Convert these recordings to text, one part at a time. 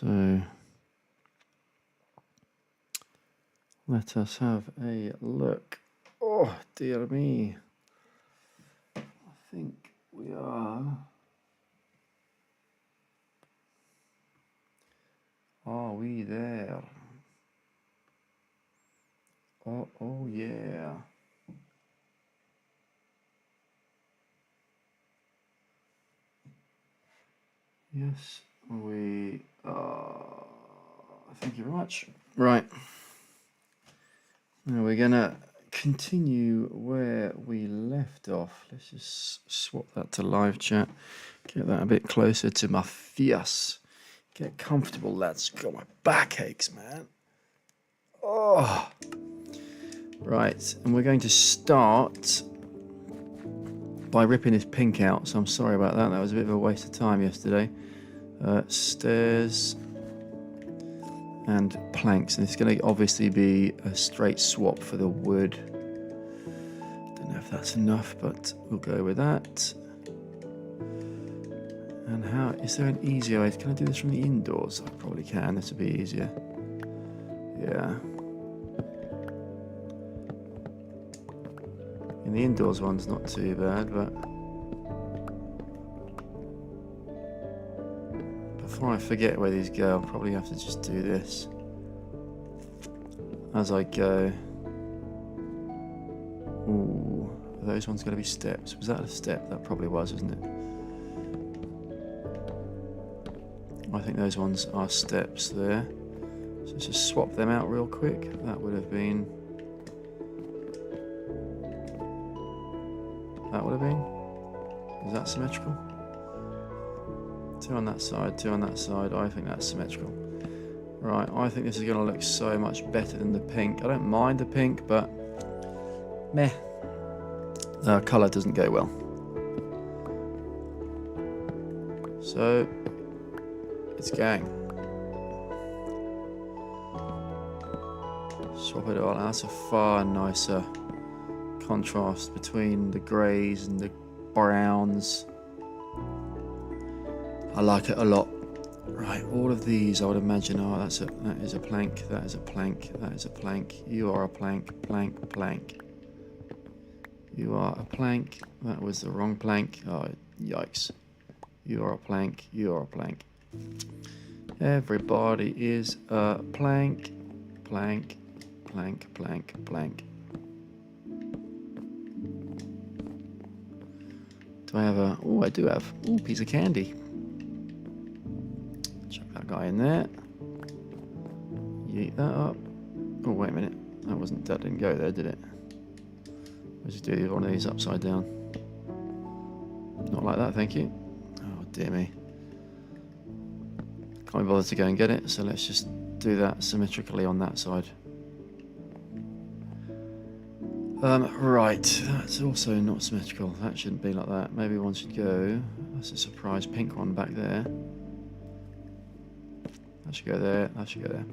So let us have a look. Oh, dear me. I think we are. Are we there? Oh yeah. Yes, we are. Thank you very much. Right. Now we're gonna continue where we left off. Let's just swap that to live chat. Get that a bit closer to my face. Get comfortable, lads. God, my back aches, man. Oh. Right, and we're going to start by ripping his pink out. So I'm sorry about that. That was a bit of a waste of time yesterday. Stairs and planks, and it's going to obviously be a straight swap for the wood. Don't know if that's enough, but we'll go with that. And how is there an easier way? Can I do this from the indoors? I probably can. This would be easier. Yeah. And the indoors one's not too bad, but before I forget where these go, I'll probably have to just do this as I go. Ooh, are those ones going to be steps? Was that a step? That probably was, wasn't it? I think those ones are steps there. So let's just swap them out real quick. That would have been... That would have been... Is that symmetrical? 2 on that side, 2 on that side. I think that's symmetrical. Right, I think this is going to look so much better than the pink. I don't mind the pink, but meh. The colour doesn't go well. So, it's going. Swap it all. That's a far nicer contrast between the greys and the browns. I like it a lot. Right, all of these I would imagine are that is a plank, that is a plank, that is a plank. You are a plank, plank, plank. You are a plank. That was the wrong plank. Oh, yikes. You are a plank, you are a plank. Everybody is a plank, plank, plank, plank, plank. Do I have a... Oh, I do have. Oh, piece of candy. Chuck that guy in there. Yeet that up. Oh, wait a minute. That didn't go there, did it? Let's just do one of these upside down. Not like that, thank you. Oh, dear me. Can't be bothered to go and get it, so let's just do that symmetrically on that side. Right, that's also not symmetrical. That shouldn't be like that. Maybe one should go. That's a surprise pink one back there. That should go there. That should go there.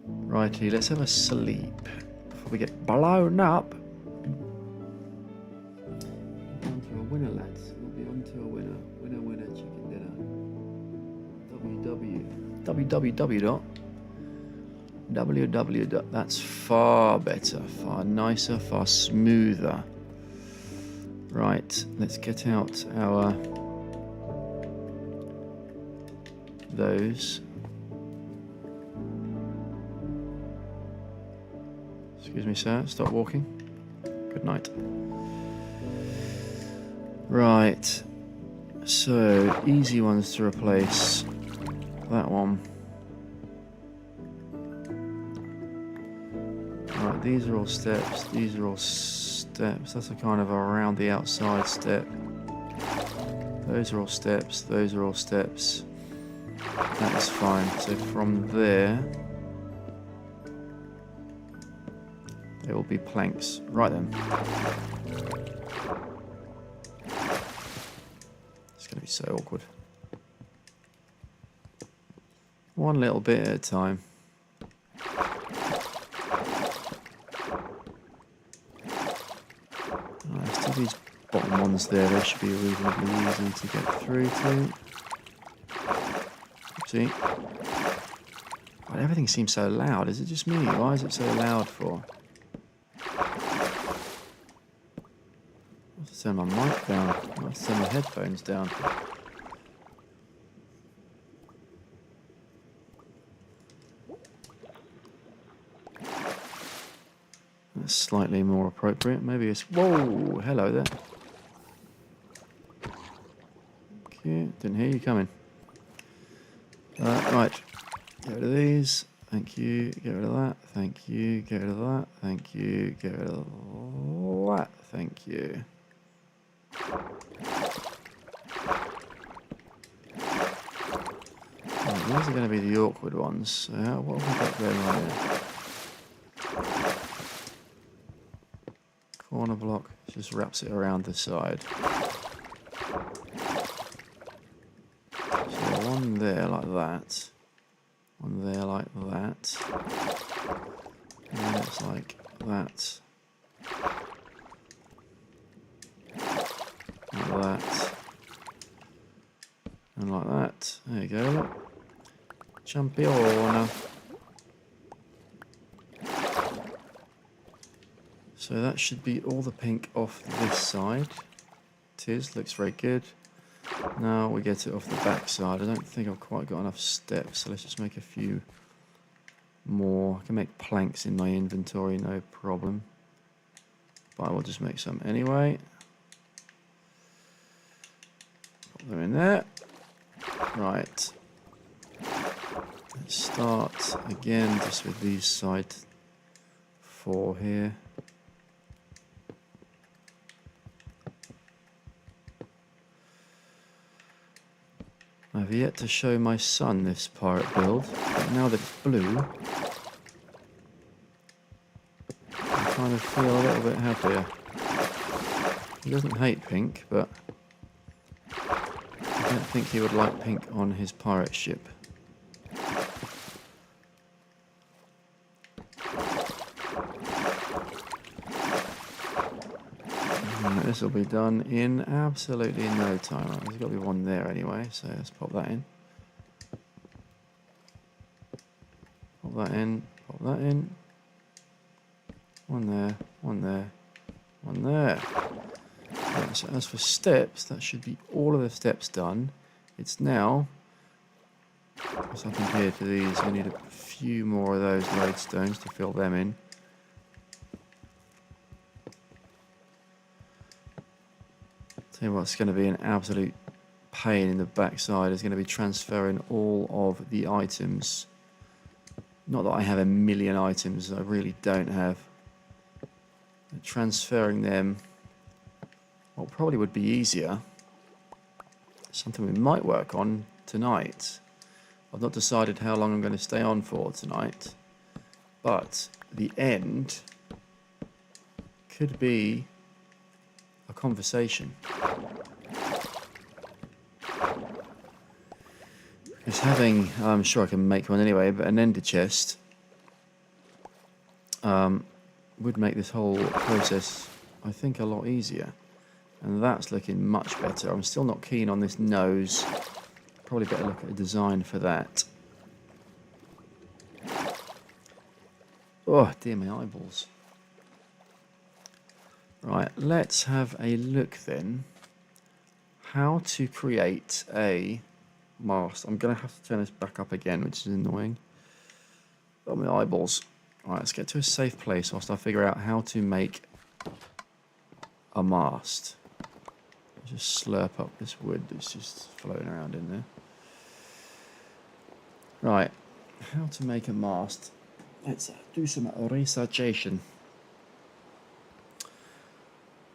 Righty, let's have a sleep before we get blown up. On to a winner, lads. We'll be on to a winner. Winner, winner, chicken dinner. www. That's far better, far nicer, far smoother. Right, let's get out our those. Excuse me, sir, stop walking. Good night. Right, so easy ones to replace. That one. Right, these are all steps, these are all steps. That's a kind of around the outside step. Those are all steps, those are all steps. That is fine. So from there, there will be planks. Right then. It's going to be so awkward. One little bit at a time. Let's do these bottom ones there. They should be reasonably easy to get through to. See? God, everything seems so loud. Is it just me? Why is it so loud for? I have to turn my mic down. I have to turn my headphones down. That's slightly more appropriate. Maybe it's... Whoa! Hello there. Okay, didn't hear you coming. Right. Get rid of these. Thank you. Get rid of that. Thank you. Get rid of that. Thank you. Get rid of that. Thank you. Right, these are going to be the awkward ones. So what have we got going on here? Corner block. Just wraps it around the side. So one there like that. One there like that. And then it's like that. Like that. And like that. There you go, look. Champion. So that should be all the pink off this side. It is, looks very good. Now we get it off the back side. I don't think I've quite got enough steps, so let's just make a few more. I can make planks in my inventory, no problem. But I will just make some anyway. Put them in there. Right. Let's start again just with these side 4 here. I've yet to show my son this pirate build, but now that it's blue, I kind of feel a little bit happier. He doesn't hate pink, but I don't think he would like pink on his pirate ship. This will be done in absolutely no time. There's got to be one there anyway, so let's pop that in. Pop that in, pop that in. One there, one there, one there. Right, so as for steps, that should be all of the steps done. It's now, what's happened here to these? We need a few more of those lodestones to fill them in. Tell you what's going to be an absolute pain in the backside is going to be transferring all of the items. Not that I have a million items, I really don't have. Transferring them, well, probably would be easier. Something we might work on tonight. I've not decided how long I'm going to stay on for tonight, but the end could be a conversation. Because having, I'm sure I can make one anyway, but an ender chest would make this whole process, I think, a lot easier. And that's looking much better. I'm still not keen on this nose. Probably better look at a design for that. Oh, dear, my eyeballs. Right, let's have a look then. How to create a mast. I'm going to have to turn this back up again, which is annoying. Oh, my eyeballs. Right, let's get to a safe place whilst I figure out how to make a mast. Just slurp up this wood that's just floating around in there. Right, how to make a mast. Let's do some researchation.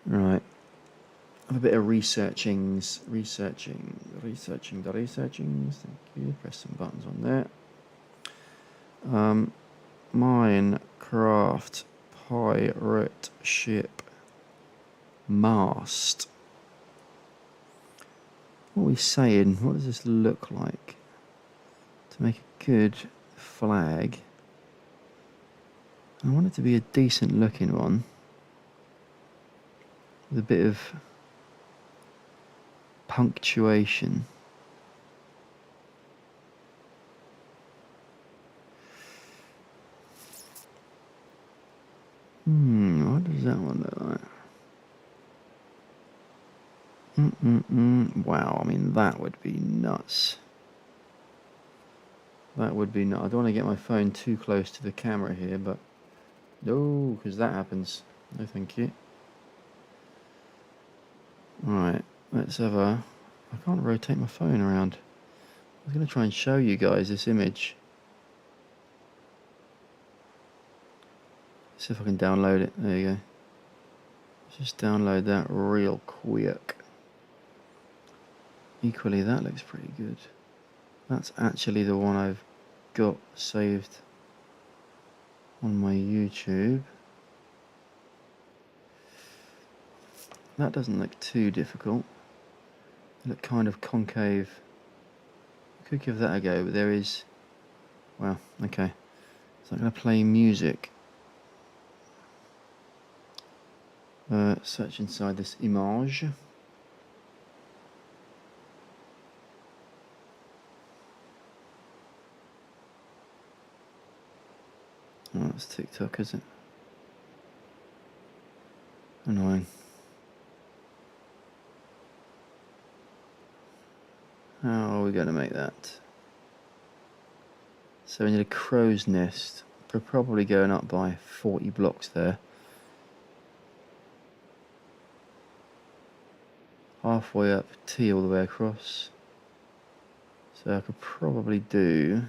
Right, have a bit of researching the researchings. Thank you. Press some buttons on there. Minecraft pirate ship mast. What are we saying? What does this look like? To make a good flag, I want it to be a decent looking one with a bit of punctuation. What does that one look like? Wow, I mean, that would be nuts. That would be nuts. I don't want to get my phone too close to the camera here, but no, because that happens. No, thank you. Alright, let's have a... I can't rotate my phone around. I was going to try and show you guys this image. See if I can download it. There you go. Let's just download that real quick. Equally, that looks pretty good. That's actually the one I've got saved on my YouTube. That doesn't look too difficult. They look kind of concave. I could give that a go, but there is... Well, okay. So I'm going to play music. Search inside this image. Oh, that's TikTok, is it? Annoying. How are we going to make that? So we need a crow's nest. We're probably going up by 40 blocks there. Halfway up, T all the way across. So I could probably do...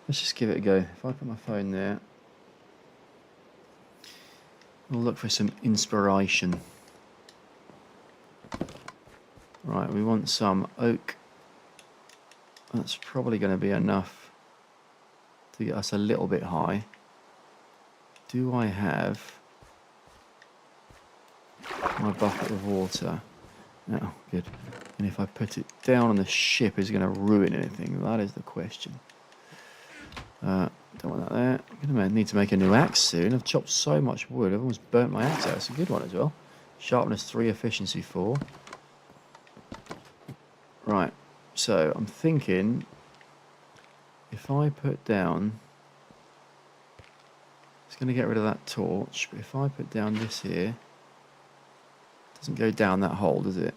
Let's just give it a go. If I put my phone there, we'll look for some inspiration. Right, we want some oak. That's probably going to be enough to get us a little bit high. Do I have my bucket of water? No, good. And if I put it down on the ship, is it going to ruin anything? That is the question. Don't want that there. I'm going to need to make a new axe soon. I've chopped so much wood. I've almost burnt my axe out. It's a good one as well. Sharpness 3, efficiency 4. Right, so I'm thinking if I put down... It's going to get rid of that torch, but if I put down this here... It doesn't go down that hole, does it?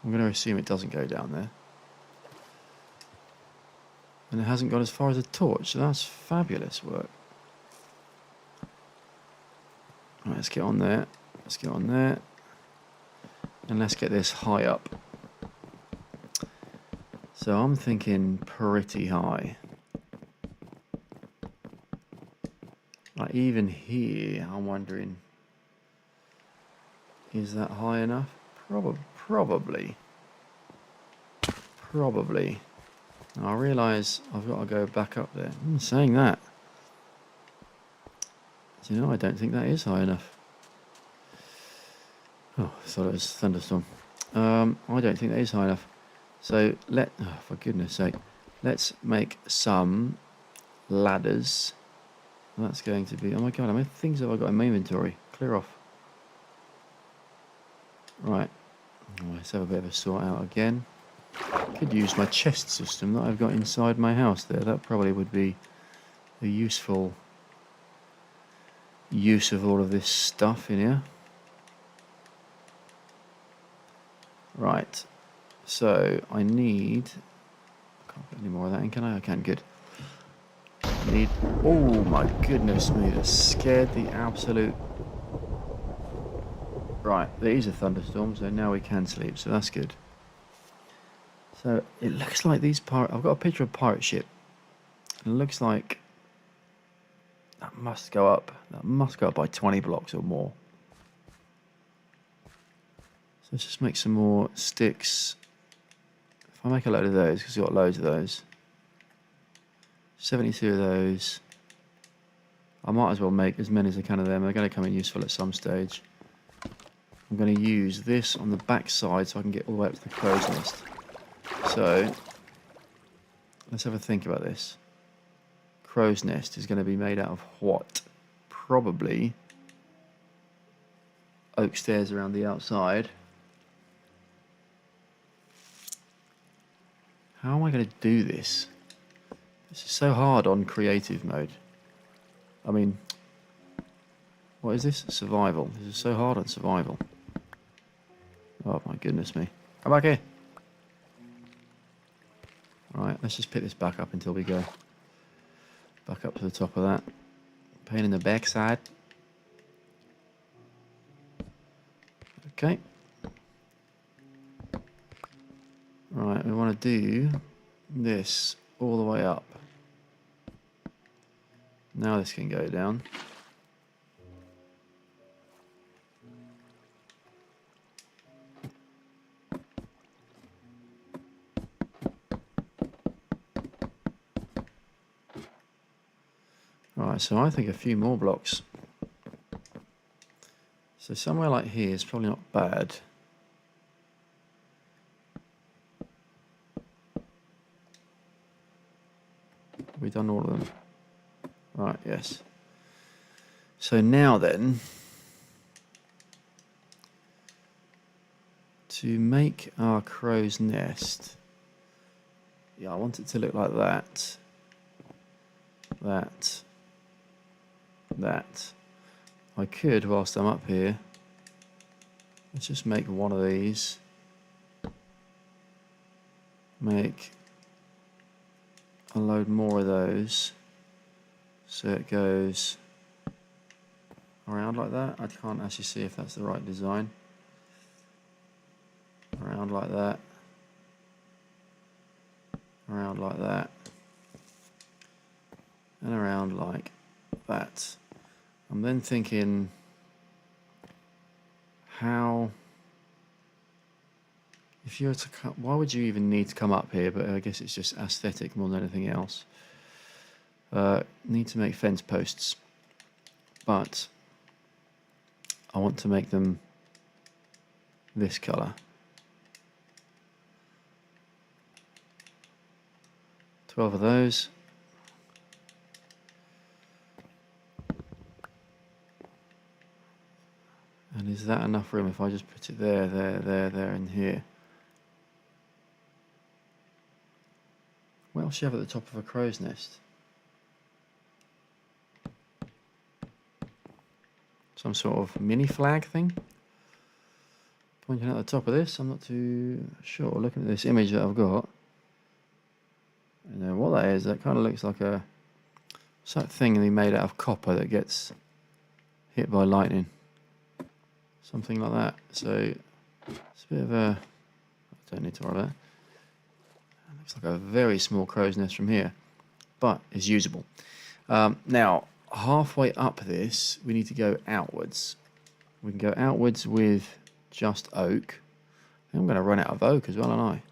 I'm going to assume it doesn't go down there. And it hasn't gone as far as a torch, so that's fabulous work. Right, let's get on there. Let's get on there. And let's get this high up. So I'm thinking pretty high. Like even here, I'm wondering, is that high enough? Probably. Now I realise I've got to go back up there. Saying that, do you know, I don't think that is high enough. Oh, I thought it was a thunderstorm. I don't think that is high enough. So for goodness sake, let's make some ladders. That's going to be, oh my god, how many things have I got in my inventory? Clear off. Right, let's have a bit of a sort out again. Could use my chest system that I've got inside my house there. That probably would be a useful use of all of this stuff in here. Right, so I need... I can't put any more of that in, can I? I can, good. I need... Oh my goodness me, that scared the absolute... Right, there is a thunderstorm, so now we can sleep, so that's good. So it looks like these pirate... I've got a picture of a pirate ship. It looks like that must go up. That must go up by 20 blocks or more. So let's just make some more sticks. If I make a load of those, because we've got loads of those. 72 of those. I might as well make as many as I can of them. They're going to come in useful at some stage. I'm going to use this on the back side so I can get all the way up to the crow's nest. So, let's have a think about this. Crow's nest is going to be made out of what? Probably oak stairs around the outside. How am I going to do this? This is so hard on creative mode. I mean, what is this? Survival. This is so hard on survival. Oh my goodness me. Come back here. Right, let's just pick this back up until we go back up to the top of that. Pain in the backside. Okay. Right, we want to do this all the way up. Now this can go down. Right, so I think a few more blocks. So somewhere like here is probably not bad. Have we done all of them? Right, yes. So now then, to make our crow's nest, yeah, I want it to look like that. That. I could, whilst I'm up here, let's just make one of these. Make a load more of those. So it goes around like that. I can't actually see if that's the right design. Around like that. Around like that. And around like that. I'm then thinking, how, if you were to come, why would you even need to come up here? But I guess it's just aesthetic more than anything else. Need to make fence posts, but I want to make them this colour. 12 of those. And is that enough room if I just put it there, and here? What else do you have at the top of a crow's nest? Some sort of mini flag thing? Pointing at the top of this, I'm not too sure. Looking at this image that I've got, I don't know what that is. That kind of looks like a that thing they made out of copper that gets hit by lightning. Something like that. So it's a bit of a, I don't need to worry about that. It looks like a very small crow's nest from here, but it's usable. Now, halfway up this, we need to go outwards. We can go outwards with just oak. I think I'm going to run out of oak as well, aren't I?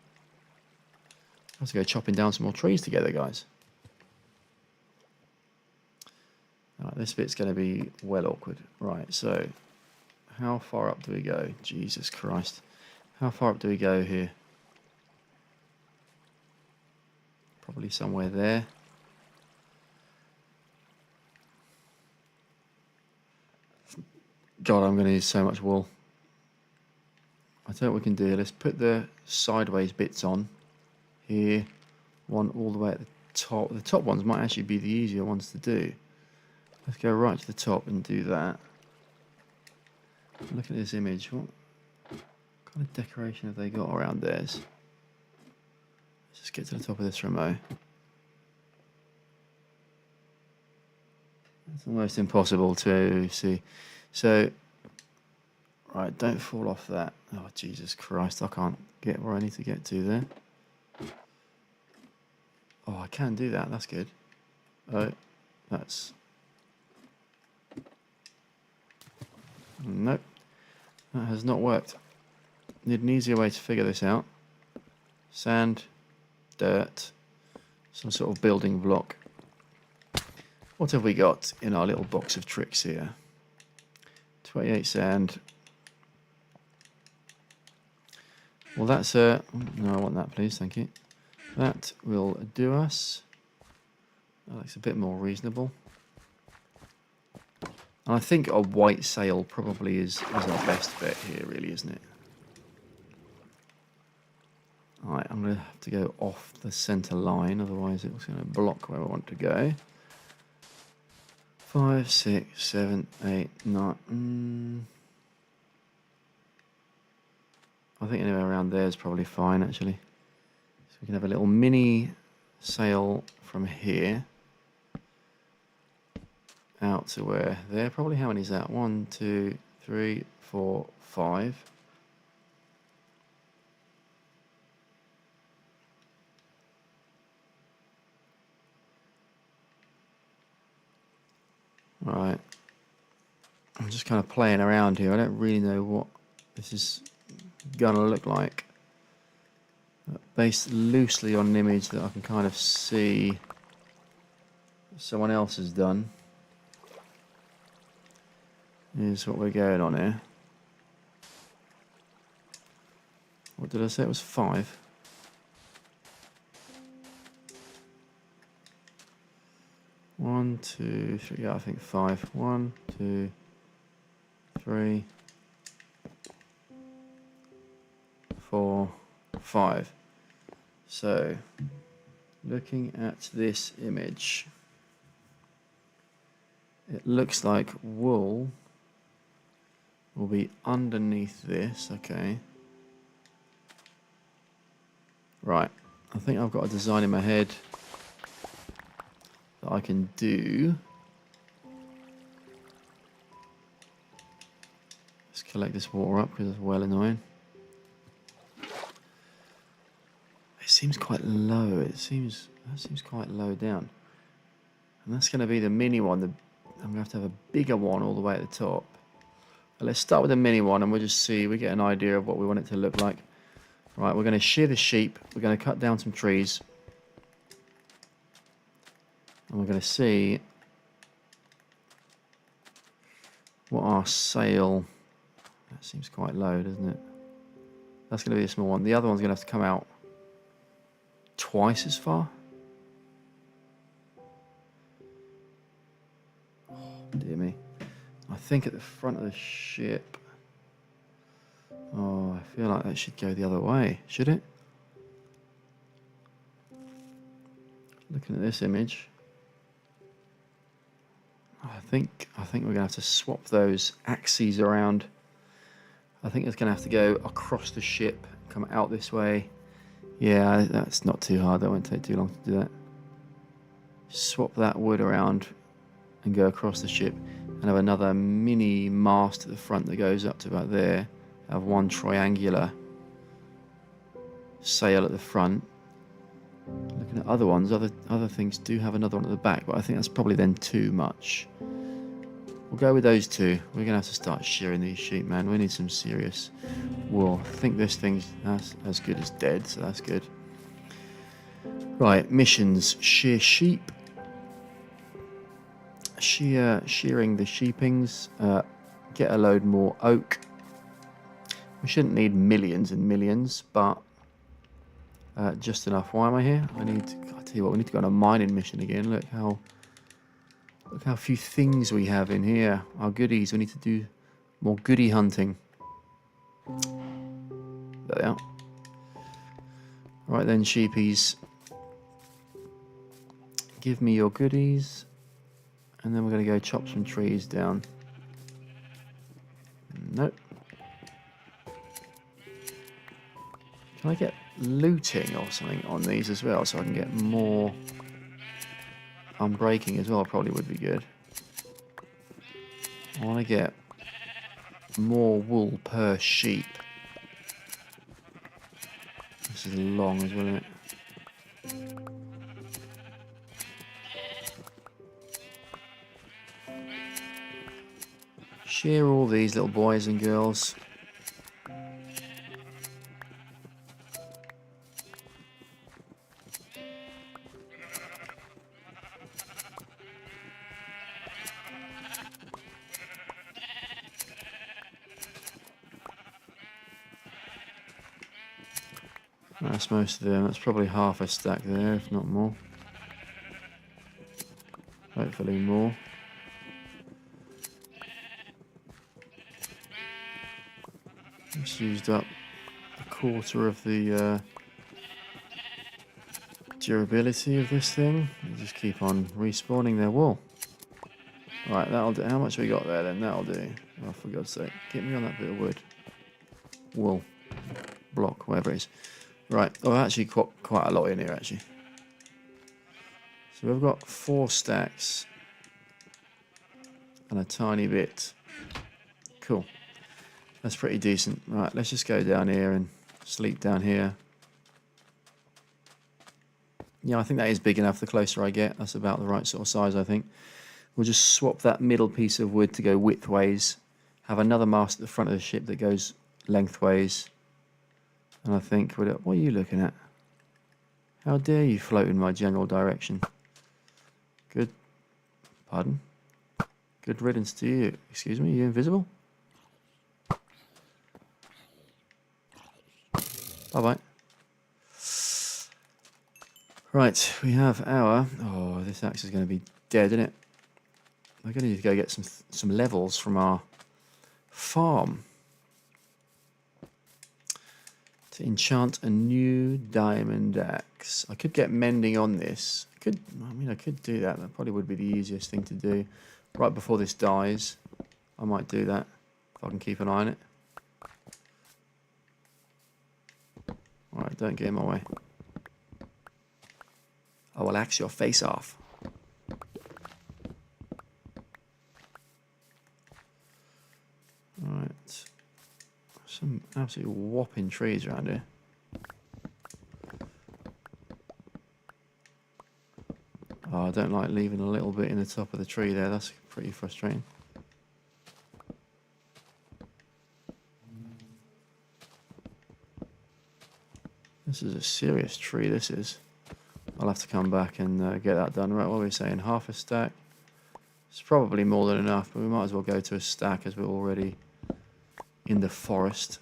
I have to go chopping down some more trees together, guys. All right, this bit's going to be well awkward. Right, so how far up do we go? Jesus Christ. How far up do we go here? Probably somewhere there. God, I'm going to use so much wool. I tell you what we can do. Let's put the sideways bits on here. One all the way at the top. The top ones might actually be the easier ones to do. Let's go right to the top and do that. Look at this image. What kind of decoration have they got around theirs? Let's just get to the top of this remote. It's almost impossible to see. So, right, don't fall off that. Oh, Jesus Christ, I can't get where I need to get to there. Oh, I can do that. That's good. Oh, that's... Nope. That has not worked. Need an easier way to figure this out. Sand, dirt, some sort of building block. What have we got in our little box of tricks here? 28 sand. Well, that's a... No, I want that, please. Thank you. That will do us. That looks a bit more reasonable. And I think a white sail probably is our best bet here, really, isn't it? Alright, I'm going to have to go off the centre line, otherwise it's going to block where I want to go. 5, 6, 7, 8, 9. I think anywhere around there is probably fine, actually. So we can have a little mini sail from here out to where there. Probably how many is that? 1, 2, 3, 4, 5. Right. I'm just kind of playing around here. I don't really know what this is gonna look like. Based loosely on an image that I can kind of see someone else has done. Is what we're going on here. What did I say? It was 5. One, 2, 3. Yeah, I think 5. 1, 2, 3, 4, 5. So, looking at this image, it looks like wool will be underneath this. Okay. Right. I think I've got a design in my head that I can do. Let's collect this water up because it's well annoying. It seems quite low. That seems quite low down. And that's going to be the mini one. I'm going to have a bigger one all the way at the top. But let's start with the mini one and we'll just see. We get an idea of what we want it to look like. Right, we're going to shear the sheep. We're going to cut down some trees. And we're going to see what our sail... That seems quite low, doesn't it? That's going to be a small one. The other one's going to have to come out twice as far. Oh, dear me. I think at the front of the ship... Oh, I feel like that should go the other way. Should it? Looking at this image... I think we're going to have to swap those axes around. I think it's going to have to go across the ship, come out this way. Yeah, that's not too hard. That won't take too long to do that. Swap that wood around and go across the ship and have another mini mast at the front that goes up to about there. Have one triangular sail at the front. Looking at other ones, other things do have another one at the back, but I think that's probably then too much. We'll go with those two. We're going to have to start shearing these sheep, man. We need some serious wool. I think this thing's as good as dead, so that's good. Right, missions. Shear sheep. Shearing the sheepings. Get a load more oak. We shouldn't need millions and millions, but just enough. Why am I here? I tell you what, we need to go on a mining mission again. Look how few things we have in here. Our goodies. We need to do more goodie hunting. There they are. Right then, sheepies. Give me your goodies. And then we're going to go chop some trees down. Nope. Can I get looting or something on these as well so I can get more unbreaking as well? Probably would be good. I want to get more wool per sheep. This is long as well, isn't it? Shear all these little boys and girls. That's most of them. That's probably half a stack there, if not more. Hopefully more. Just used up a quarter of the durability of this thing. You just keep on respawning their wool. Right, that'll do. How much we got there then? That'll do. Oh, for God's sake. Get me on that bit of wood. Wool. Block, whatever it is. Right. Oh, actually quite a lot in here, actually. So we've got 4 stacks. And a tiny bit. Cool. That's pretty decent. Right, let's just go down here and sleep down here. Yeah, I think that is big enough. The closer I get, that's about the right sort of size, I think. We'll just swap that middle piece of wood to go widthways. Have another mast at the front of the ship that goes lengthways. And I think, what are you looking at? How dare you float in my general direction? Good. Pardon? Good riddance to you. Excuse me, are you invisible? Bye-bye. Right, we have our... Oh, this axe is going to be dead, isn't it? We're going to need to go get some levels from our farm to enchant a new diamond axe. I could get mending on this. I could do that. That probably would be the easiest thing to do. Right before this dies, I might do that if I can keep an eye on it. Alright, don't get in my way. I will axe your face off. Alright. Some absolutely whopping trees around here. Oh, I don't like leaving a little bit in the top of the tree there. That's pretty frustrating. This is a serious tree, this is. I'll have to come back and get that done. Right, what are we saying? Half a stack? It's probably more than enough, but we might as well go to a stack as we're already in the forest.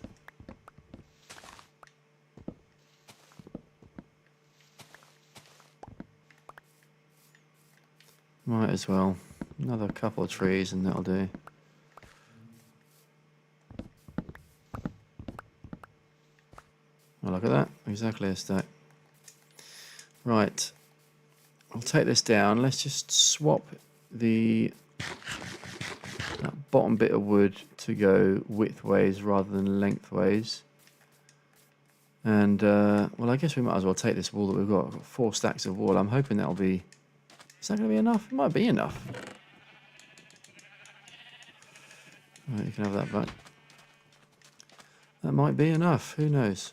Might as well. Another couple of trees and that'll do. Oh, look at that. Exactly a stack. Right. I'll take this down. Let's just swap that bottom bit of wood to go widthways rather than lengthways. And, well, I guess we might as well take this wool that we've got. I've got 4 stacks of wool. I'm hoping that'll be... Is that going to be enough? It might be enough. Right, you can have that back. That might be enough. Who knows?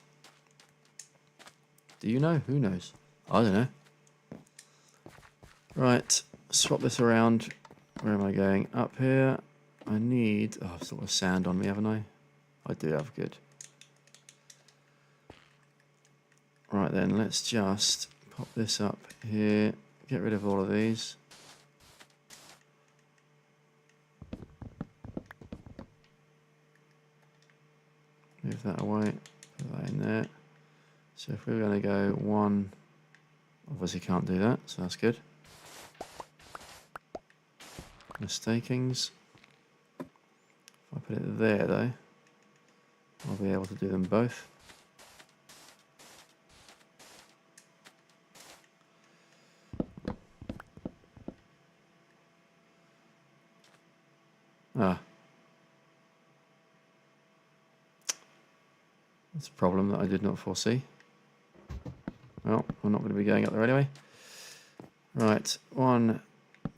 Do you know? Who knows? I don't know. Right, swap this around. Where am I going? Up here. I need... Oh, I've sort of sand on me, haven't I? I do have, good. Right then, let's just pop this up here. Get rid of all of these. Move that away. Put that in there. So if we're going to go 1... Obviously can't do that, so that's good. Mistakings. If I put it there though, I'll be able to do them both. Ah. That's a problem that I did not foresee. Well, we're not going to be going up there anyway. Right, 1,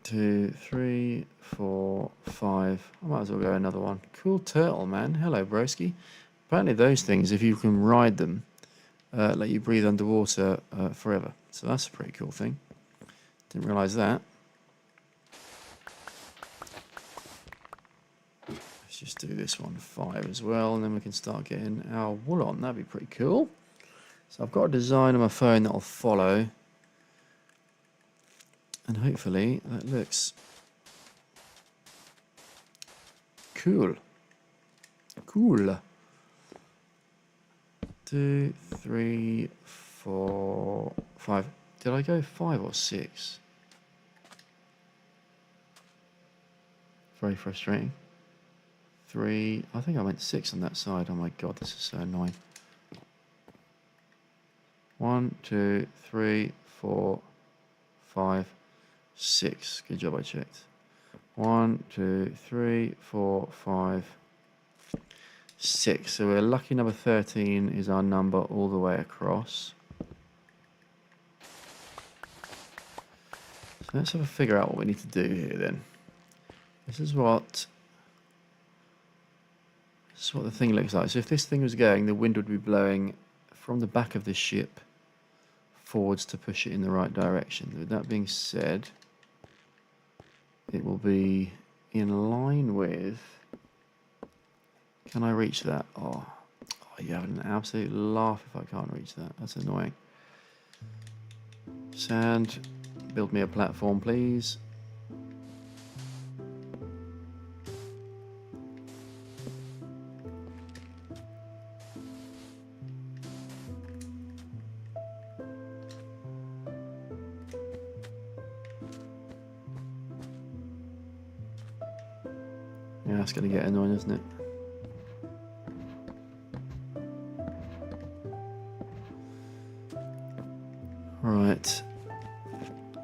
2, 3, 4, 5. I might as well go another one. Cool turtle, man. Hello, broski. Apparently those things, if you can ride them, let you breathe underwater forever. So that's a pretty cool thing. Didn't realise that. Let's just do this one 5 as well, and then we can start getting our wool on. That'd be pretty cool. So I've got a design on my phone that'll follow. And hopefully that looks cool. Cool. 2, 3, 4, 5. Did I go 5 or 6? Very frustrating. 3. I think I went 6 on that side. Oh my god, this is so annoying. 1, 2, 3, 4, 5, 6. Good job, I checked. 1, 2, 3, 4, 5, 6. So we're lucky number 13 is our number all the way across. So let's have a figure out what we need to do here then. This is what the thing looks like. So if this thing was going, the wind would be blowing from the back of the ship forwards to push it in the right direction. With that being said, it will be in line with... Can I reach that? Oh, you're having an absolute laugh if I can't reach that. That's annoying. Sand, build me a platform, please. Yeah, that's going to get annoying, isn't it? Right.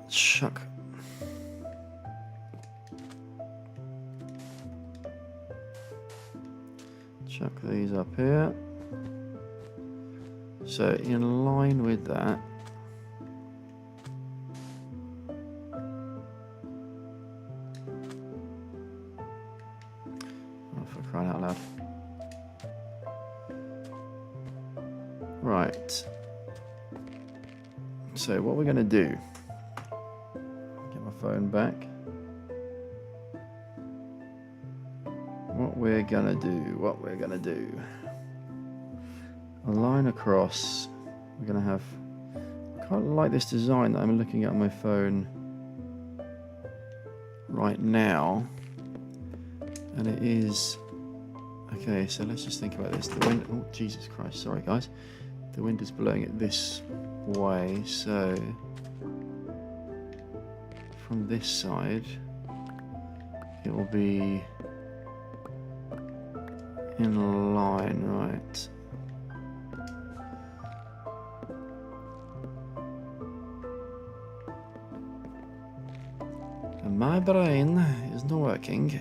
Chuck. Chuck these up here. So in line with that, oh, for crying out loud. Right. So what we're going to do, get my phone back. What we're going to do, a line across. We're going to have, I kind of like this design that I'm looking at on my phone right now. And it is, okay, so let's just think about this. The wind, oh Jesus Christ, sorry guys. The wind is blowing it this way, so from this side it will be in line, right? And my brain is not working.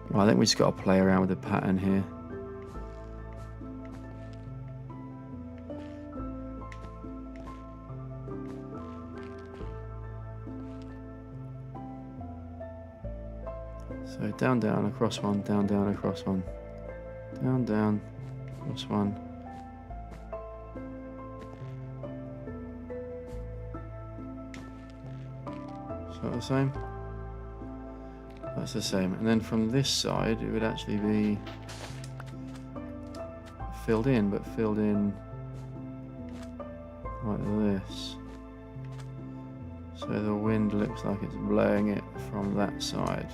Well, I think we just got to play around with the pattern here. So down, down, across one, down, down, across one, down, down, across one. Is that the same? That's the same. And then from this side, it would actually be filled in, but filled in like this. So the wind looks like it's blowing it from that side.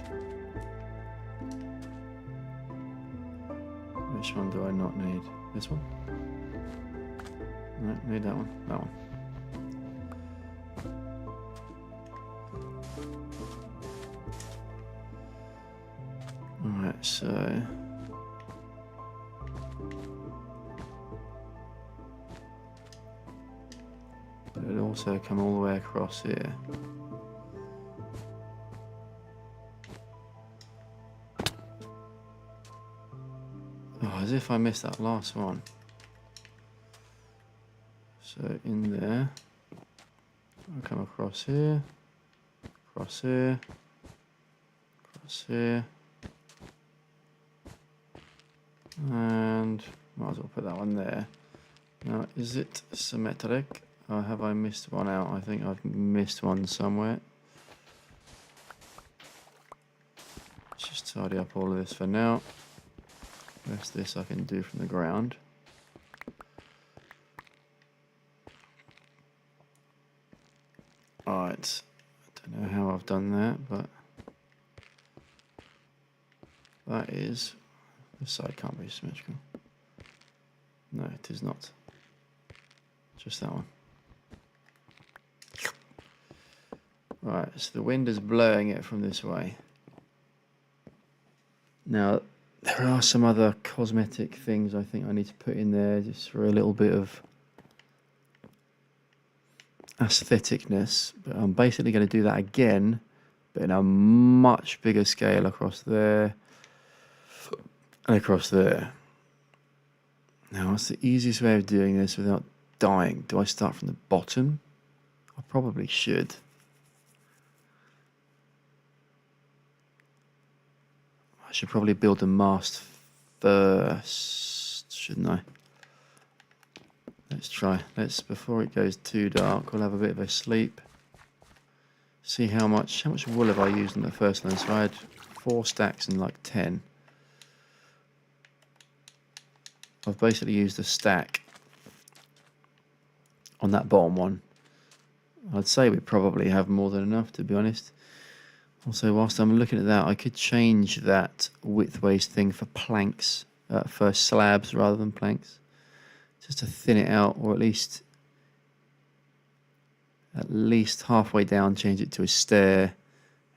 Which one do I not need? This one? No, need that one. That one. Alright, so but it'd also come all the way across here. Oh, as if I missed that last one. So in there, I'll come across here, across here, across here. And might as well put that one there. Now, is it symmetric? Or have I missed one out? I think I've missed one somewhere. Let's just tidy up all of this for now. The rest of this I can do from the ground. Alright, I don't know how I've done that, but that is... This side can't be symmetrical. No, it is not. Just that one. Right, so the wind is blowing it from this way. Now, there are some other cosmetic things I think I need to put in there just for a little bit of aestheticness. But I'm basically going to do that again, but in a much bigger scale across there and across there. Now, what's the easiest way of doing this without dying? Do I start from the bottom? I probably should. I should probably build the mast first, shouldn't I? Let's try. Before it goes too dark, we'll have a bit of a sleep. See how much wool have I used in the first one? So I had 4 stacks and like 10. I've basically used a stack on that bottom one. I'd say we probably have more than enough, to be honest. Also, whilst I'm looking at that, I could change that widthways thing for planks, for slabs rather than planks, just to thin it out, or at least halfway down, change it to a stair,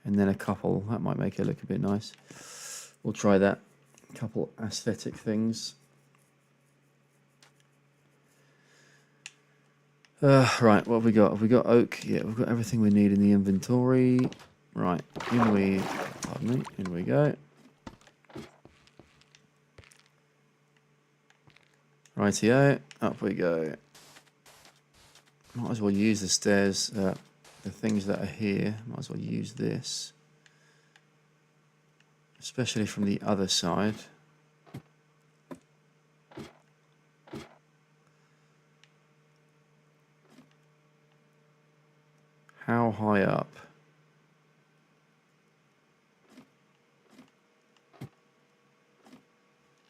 and then a couple. That might make it look a bit nice. We'll try that. A couple aesthetic things. Right, what have we got? Have we got oak? Yeah, we've got everything we need in the inventory. Right, in we go. Rightio, up we go. Might as well use the stairs, the things that are here. Might as well use this. Especially from the other side. How high up?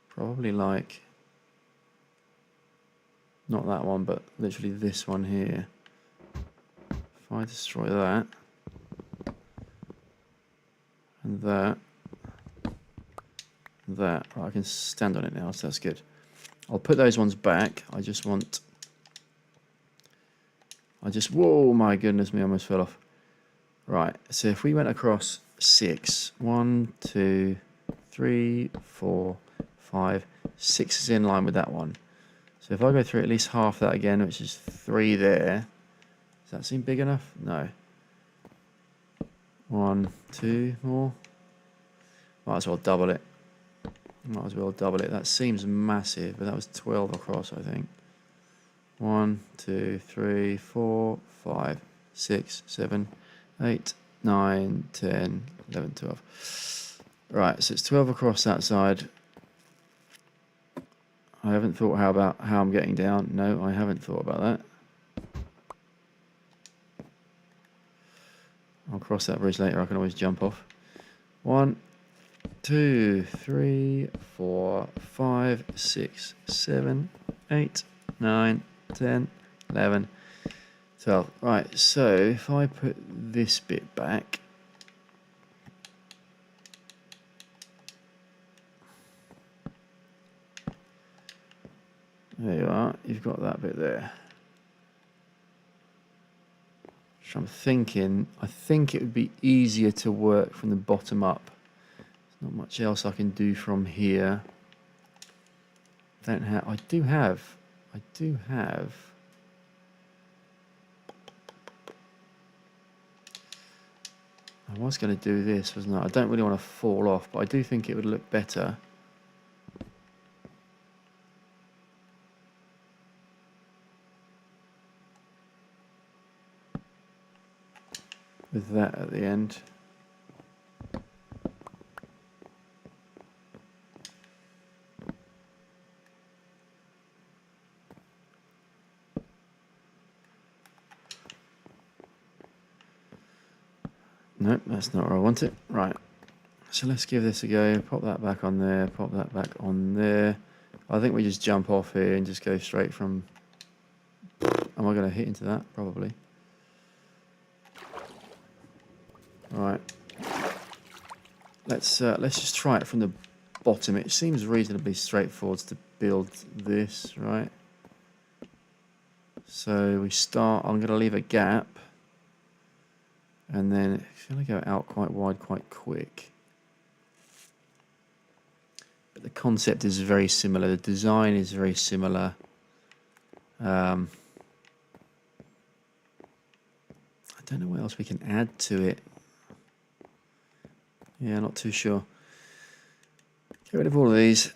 Probably like, not that one, but literally this one here. If I destroy that, and that, and that, right, I can stand on it now, so that's good. I'll put those ones back. Whoa, my goodness me, I almost fell off. Right, so if we went across 6, 1, 2, 3, 4, 5, 6 is in line with that one. So if I go through at least half that again, which is 3 there, does that seem big enough? No. 1, 2 more. Might as well double it. That seems massive, but that was 12 across, I think. 1, 2, 3, 4, 5, 6, 7, 8, 9, 10, 11, 12. Right, so it's 12 across that side. I haven't thought about how I'm getting down. No, I haven't thought about that. I'll cross that bridge later. I can always jump off. 1, 2, 3, 4, 5, 6, 7, 8, 9, 10, 11, 12. Right, so if I put this bit back, there you are, you've got that bit there. So I'm thinking, I think it would be easier to work from the bottom up. There's not much else I can do from here. I do have. I was going to do this, wasn't I? I don't really want to fall off, but I do think it would look better. With that at the end. Nope, that's not where I want it. Right, so let's give this a go. Pop that back on there, pop that back on there. I think we just jump off here and just go straight from... Am I going to hit into that? Probably. Right. Let's just try it from the bottom. It seems reasonably straightforward to build this, right? So we start... I'm going to leave a gap. And then it's going to go out quite wide quite quick. But the concept is very similar. The design is very similar. I don't know what else we can add to it. Yeah, not too sure. Get rid of all of these.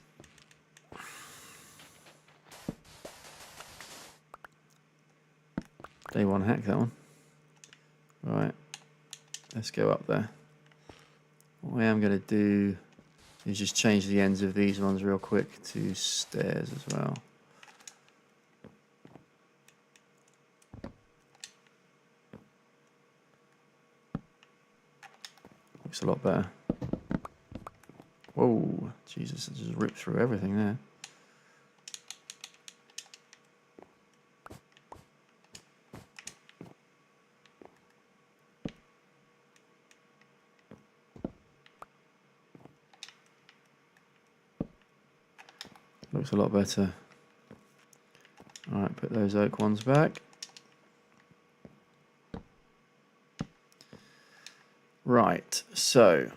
Day one hack, that one. Right, let's go up there. What I am going to do is just change the ends of these ones real quick to stairs as well. Looks a lot better. Whoa, Jesus, it just ripped through everything there. Looks a lot better. Alright, put those oak ones back. Right, so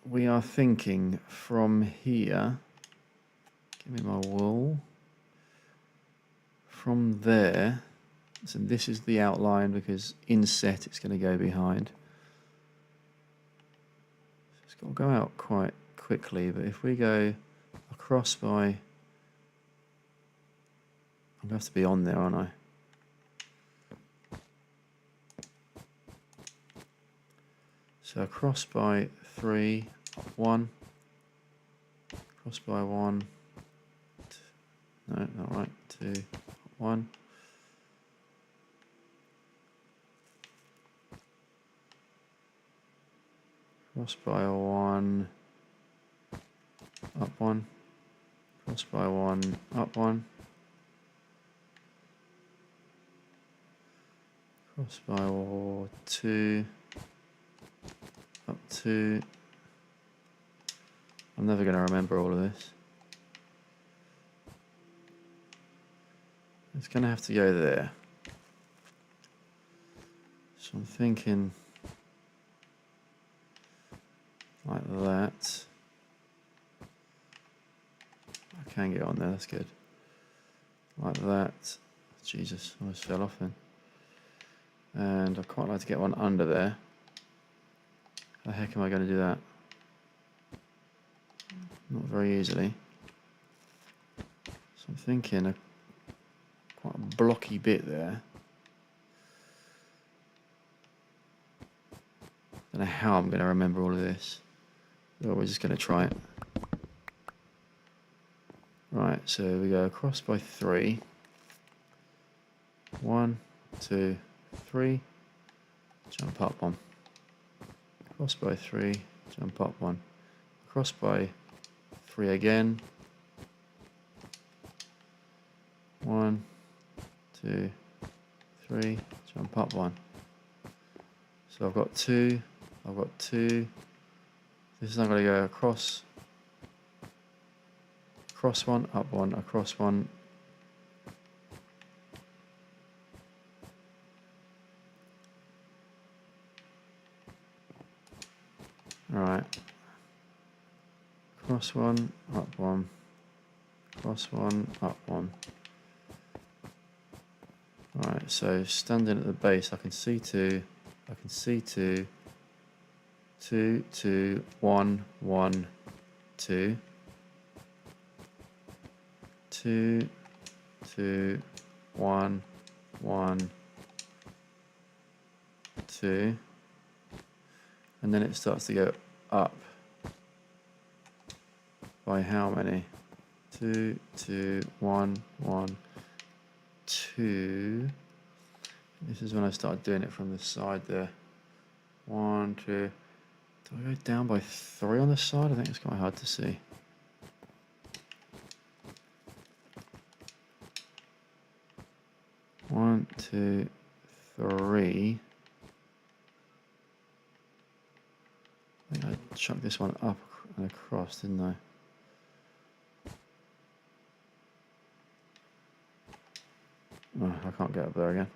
we are thinking from here, give me my wool, from there, so this is the outline because inset it's going to go behind. So it's got to go out quite quickly, but if we go across by, I'm going to have to be on there, aren't I? So across by 3, 1, cross by 1, no, not right, 2, 1. Cross by 1, up 1, cross by 1, up 1, cross by 2, up 2. I'm never going to remember all of this. It's going to have to go there. So I'm thinking like that. I can get on there, that's good. Like that. Jesus, I almost fell off then. And I'd quite like to get one under there. How the heck am I going to do that? Not very easily. So I'm thinking quite a blocky bit there. Don't know how I'm going to remember all of this. But we're just going to try it. Right, so we go across by 3. 1, 2, 3. Jump up 1. Cross by 3. Jump up 1. Cross by 3 again. 1, 2, 3. Jump up 1. So I've got 2. I've got 2. This is not going to go across. Across 1, up 1, across 1. Alright. Cross 1, up 1. Cross 1, up 1. Alright, so standing at the base, I can see 2. I can see 2. 2, 2, 1, 1, 2. 2, 2, 1, 1, 2. And then it starts to go up. By how many? 2, 2, 1, 1, 2. This is when I started doing it from the side there. 1, 2. Do I go down by 3 on the side? I think it's quite hard to see. One, 2, 3. I think I chucked this one up and across, didn't I? Oh, I can't get up there again.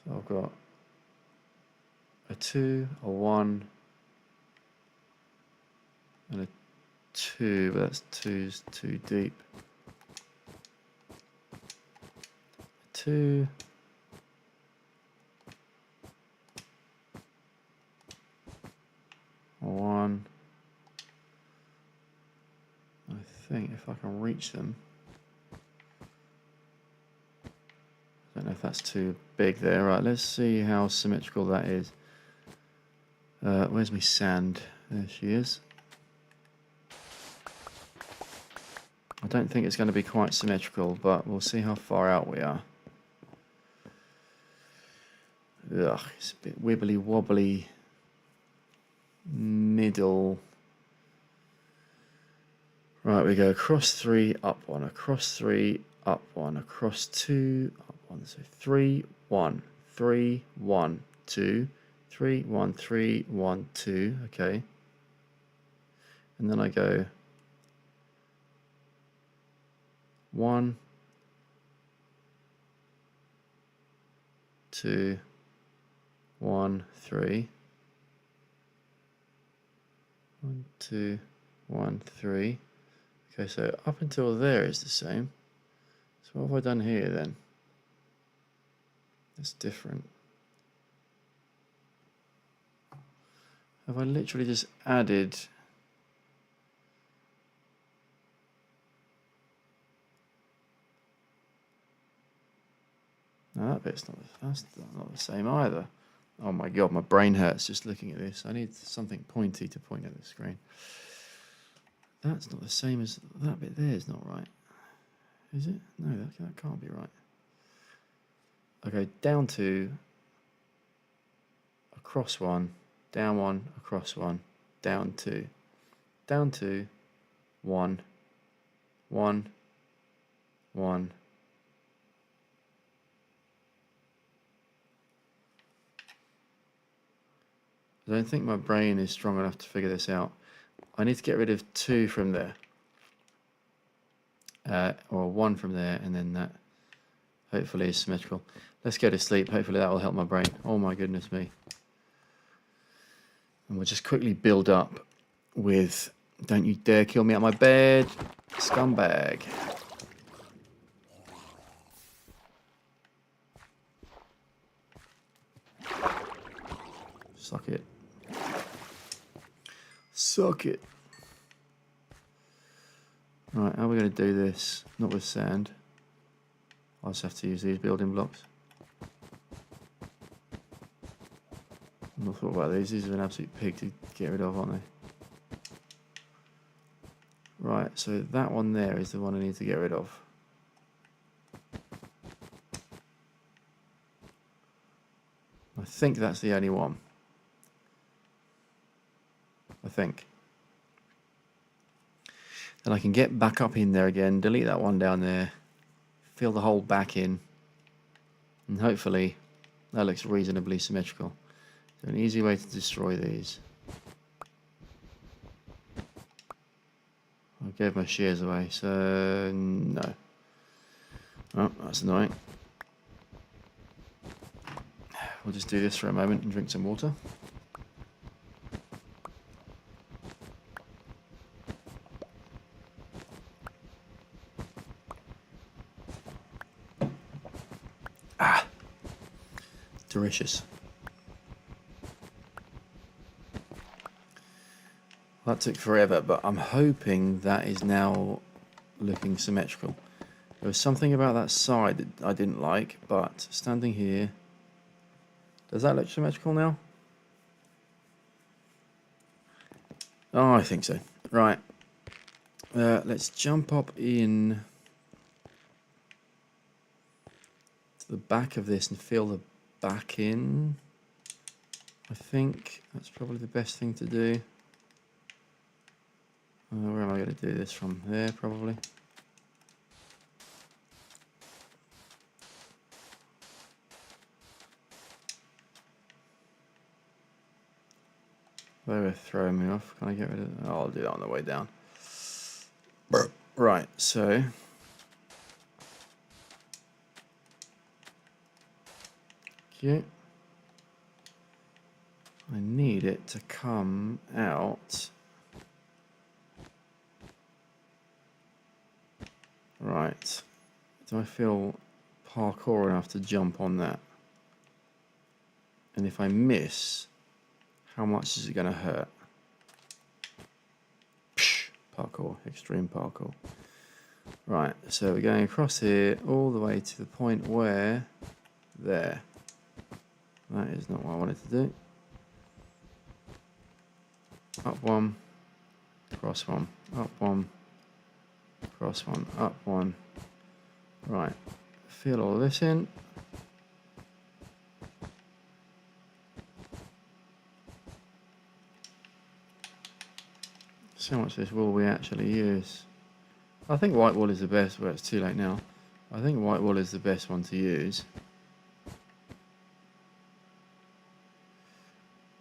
So I've got a 2, a 1, and a 2, but that's 2's too deep. 2, a 1. I think if I can reach them. I don't know if that's too big there. Right, let's see how symmetrical that is. Where's my sand? There she is. I don't think it's going to be quite symmetrical, but we'll see how far out we are. Ugh, it's a bit wibbly wobbly. Middle. Right, we go across 3, up 1, across 3, up 1, across 2, up 1. So 3, 1, 3, 1, 2, 3, 1, 3, 1, 2. Okay. And then I go 1, 2, 1, 3. 1, 2, 1, 3. Okay, so up until there is the same. So what have I done here then? That's different. Have I literally just added no, that bit's that's not the same either. Oh my god, my brain hurts just looking at this. I need something pointy to point at the screen. That's not the same as that bit there is not right. Is it? No, that can't be right. Okay, down 2, across 1, down 1, across 1, down 2. Down 2, 1, 1, 1. I don't think my brain is strong enough to figure this out. I need to get rid of 2 from there. Or 1 from there, and then that hopefully is symmetrical. Let's go to sleep. Hopefully that will help my brain. Oh my goodness me. And we'll just quickly build up with don't you dare kill me out my bed, scumbag. Suck it. Suck it. Right, how are we going to do this? Not with sand. I'll just have to use these building blocks. I've not thought about these. These are an absolute pig to get rid of, aren't they? Right, so that one there is the one I need to get rid of. I think that's the only one. I think. Then I can get back up in there again, delete that one down there, fill the hole back in, and hopefully that looks reasonably symmetrical. So an easy way to destroy these. I gave my shears away, so no. Oh, that's annoying. We'll just do this for a moment and drink some water. Ah, delicious. That took forever, but I'm hoping that is now looking symmetrical. There was something about that side that I didn't like, but standing here, does that look symmetrical now? Oh, I think so. Right. Let's jump up in to the back of this and fill the back in. I think that's probably the best thing to do. Where am I going to do this from? There, probably. They were throwing me off. Can I get rid of it? Oh, I'll do that on the way down. Right, so you. I need it to come out. Right. Do I feel parkour enough to jump on that? And if I miss, how much is it going to hurt? Psh, parkour, extreme parkour. Right, so we're going across here all the way to the point where, there. That is not what I wanted to do. Up one, cross one, up one, cross one, up one. Right, fill all this in. See how much of this wool we actually use. I think white wool is the best, but it's too late now. I think white wool is the best one to use.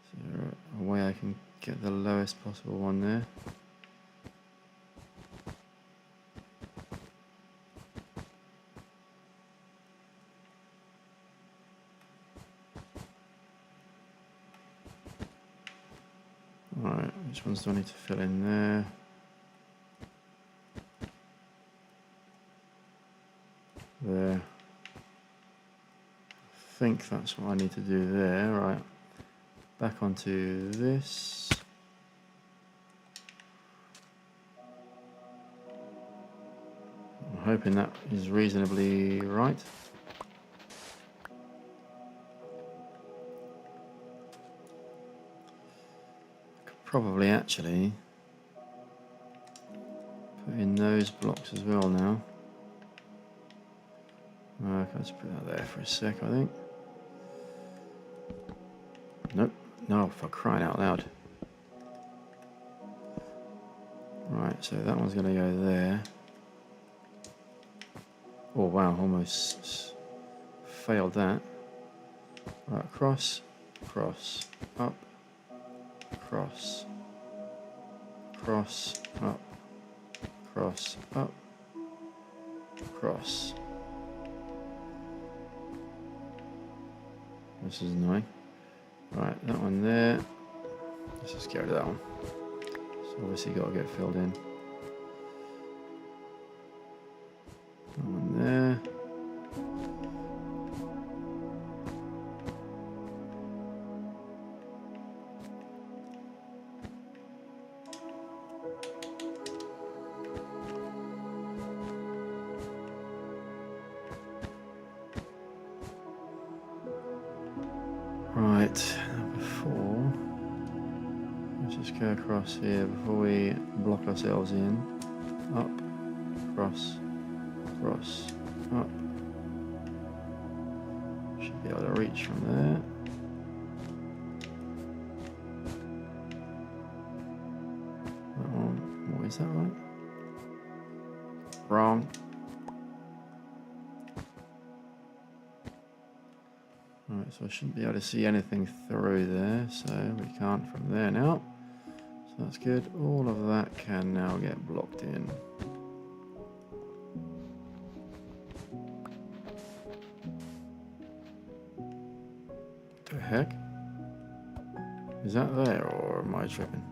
Is there a way I can get the lowest possible one there? Alright, which ones do I need to fill in there? There. I think that's what I need to do there. Right. Back onto this. I'm hoping that is reasonably right. I could probably actually put in those blocks as well now. Okay, let's put that there for a sec, I think. Nope. No, for crying out loud. Right, so that one's going to go there. Oh, wow, almost failed that. Right, cross, cross, up, cross, cross, up, cross, up, cross. This is annoying. Right, that one there. Let's just get rid of that one. So obviously got to get filled in. That one there. Right, number 4. Let's just go across here before we block ourselves in. Up, cross, cross, up. Should be able to reach from there. That one, what is that right? Wrong. Alright, so I shouldn't be able to see anything through there, so we can't from there now. So that's good. All of that can now get blocked in. The heck? Is that there, or am I tripping?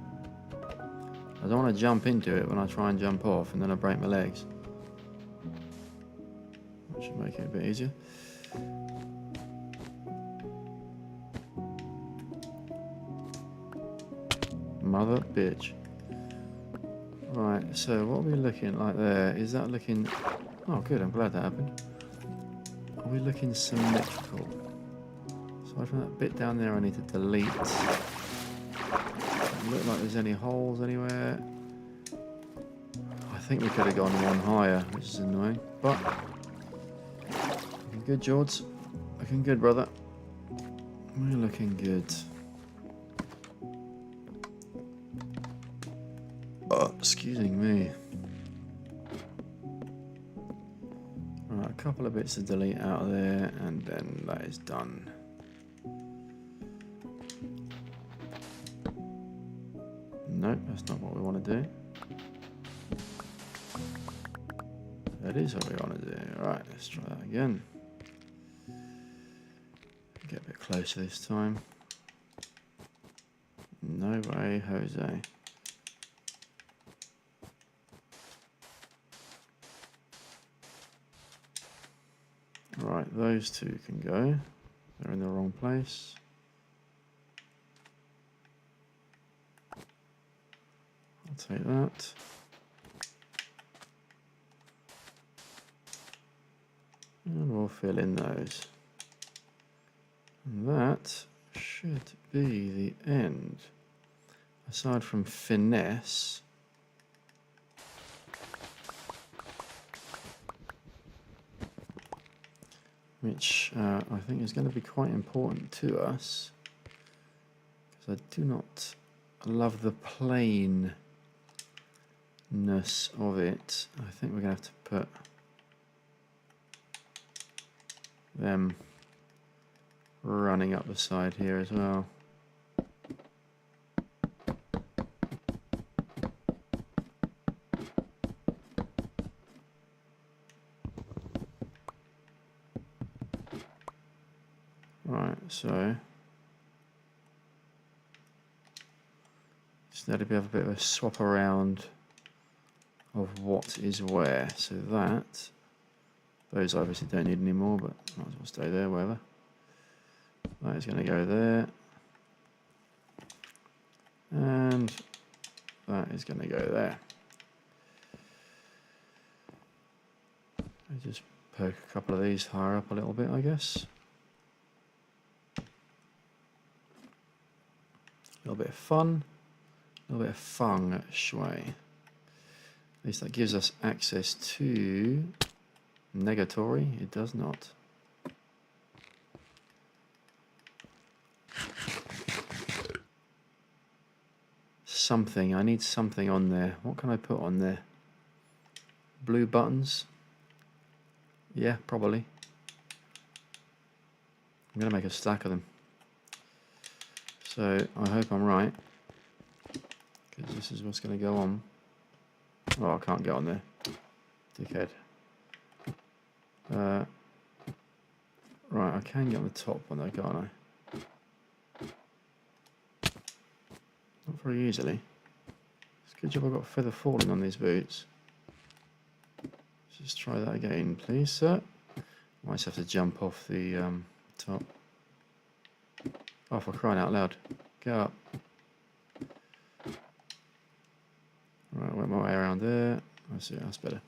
I don't want to jump into it when I try and jump off and then I break my legs. That should make it a bit easier. Mother bitch. Right, so what are we looking like there? Is that looking... Oh good, I'm glad that happened. Are we looking symmetrical? Aside from that bit down there I need to delete. Doesn't look like there's any holes anywhere. I think we could have gone one higher, which is annoying. But looking good, George. Looking good, brother. We're looking good. Excuse me. Right, a couple of bits to delete out of there, and then that is done. Nope, that's not what we want to do. That is what we want to do. Right, let's try that again. Get closer this time. No way, Jose. Right, those two can go. They're in the wrong place. I'll take that. And we'll fill in those. And that should be the end. Aside from finesse, which I think is going to be quite important to us, because I do not love the plainness of it. I think we're going to have to put them running up the side here as well. Right, so just need to have a bit of a swap around of what is where. So that, those obviously don't need any more, but might as well stay there, wherever. That is going to go there. And that is going to go there. I just poke a couple of these higher up a little bit, I guess. A little bit of fun, a little bit of feng shui. At least that gives us access to negatory. It does not. Something. I need something on there. What can I put on there? Blue buttons? Yeah, probably. I'm going to make a stack of them. So I hope I'm right, because this is what's going to go on. Oh, I can't get on there. Dickhead. Right, I can get on the top one though, can't I? Not very easily. It's a good job I've got a feather falling on these boots. Let's just try that again, please, sir. Might just have to jump off the top. Oh, for crying out loud. Go up. Right, went my way around there. That's it, that's better.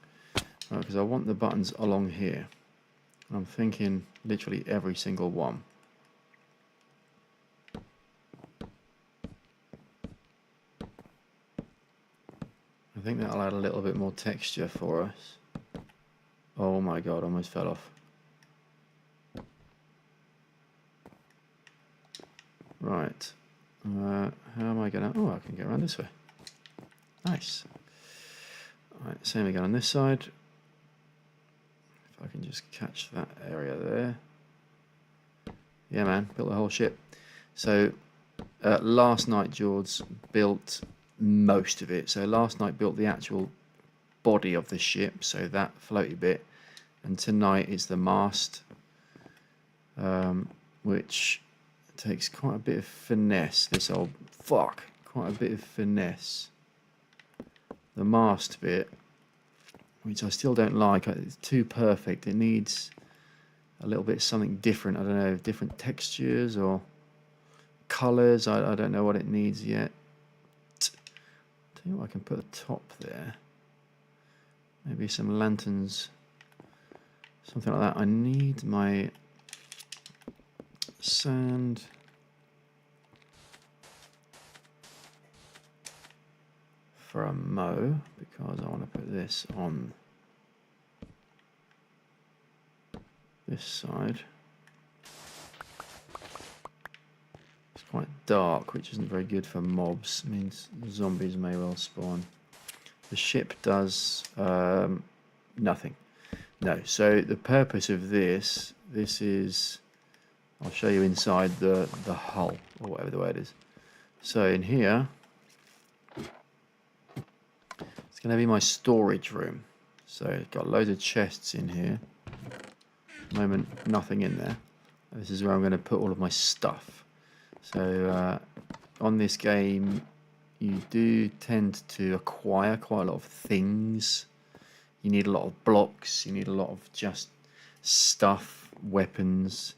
Right, because I want the buttons along here. I'm thinking literally every single one. I think that'll add a little bit more texture for us. Oh my god, almost fell off. Right. How am I gonna... Oh, I can get around this way. Nice. Alright, same again on this side. If I can just catch that area there. Yeah, man, built the whole ship. So, last night, George built most of it. So last night built the actual body of the ship, so that floaty bit. And tonight is the mast, which takes quite a bit of finesse. This old fuck, quite a bit of finesse. The mast bit, which I still don't like, it's too perfect. It needs a little bit something different. I don't know, different textures or colours. I don't know what it needs yet. Tell you what, I can put a top there. Maybe some lanterns, something like that. I need my sand. For a mow, because I want to put this on this side. It's quite dark, which isn't very good for mobs. It means zombies may well spawn. The ship does nothing. No, so the purpose of this is, I'll show you inside the hull, or whatever the word is. So in here, it's going to be my storage room. So it's got loads of chests in here. At the moment, nothing in there. This is where I'm going to put all of my stuff. So on this game, you do tend to acquire quite a lot of things. You need a lot of blocks. You need a lot of just stuff, weapons,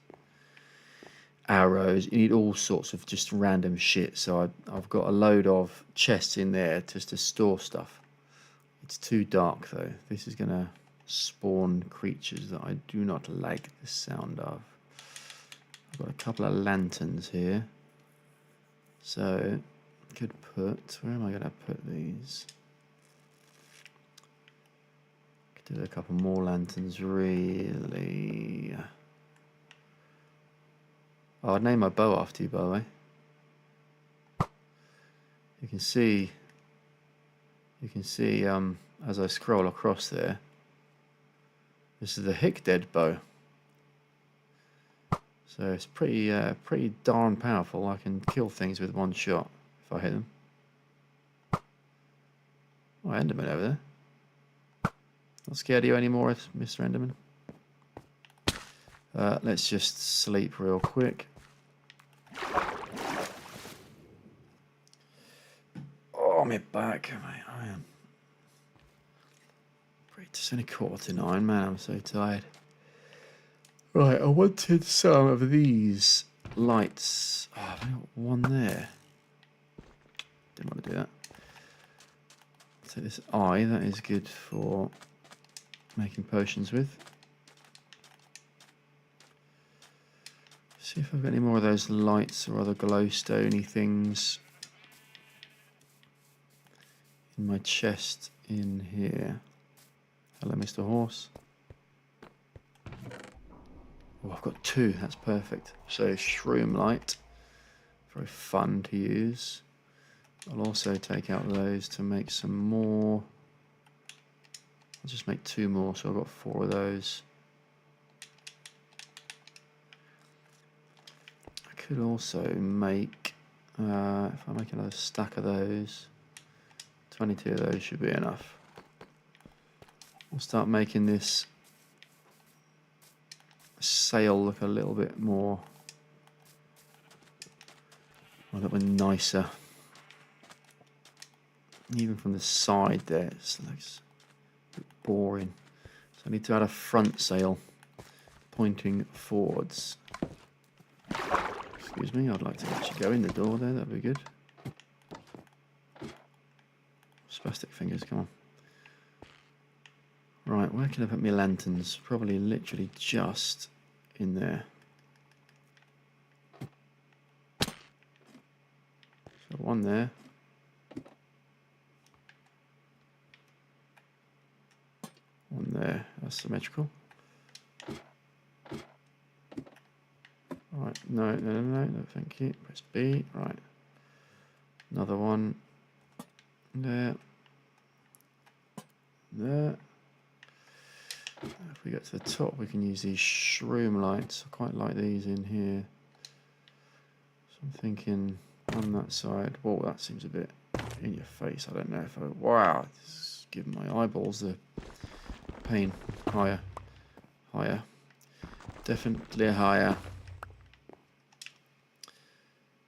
arrows. You need all sorts of just random shit. So I've got a load of chests in there just to store stuff. It's too dark though. This is going to spawn creatures that I do not like the sound of. I've got a couple of lanterns here. So I could put, where am I going to put these? Could do a couple more lanterns really. Oh, I'd name my bow after you, by the way. You can see as I scroll across there, this is the Hickdead bow. So it's pretty darn powerful. I can kill things with one shot if I hit them. Oh, Enderman over there. Not scared of you anymore, Mr. Enderman. Let's just sleep real quick. Oh, my back. I am. It's only 8:45, man. I'm so tired. Right, I wanted some of these lights. Oh, I've got one there. Didn't want to do that. So this eye, that is good for making potions with. See if I've got any more of those lights or other glowstoney things in my chest in here. Hello, Mr. Horse. Oh, I've got 2. That's perfect. So shroom light, very fun to use. I'll also take out those to make some more. I'll just make 2 more, so I've got 4 of those. I could also make, if I make another stack of those, 22 of those should be enough. We'll start making this sail look a little bit more, a little bit nicer. Even from the side there, it looks a bit boring. So I need to add a front sail pointing forwards. Excuse me, I'd like to actually go in the door there, that'd be good. Spastic fingers, come on. Right, where can I put my lanterns? Probably literally just in there. So one there. One there, that's symmetrical. Right, no, thank you. Press B, right. Another one. There. There. If we get to the top, we can use these shroom lights. I quite like these in here. So I'm thinking on that side. Whoa, that seems a bit in your face. I don't know if I. Wow, this is giving my eyeballs the pain. Higher. Higher. Definitely higher.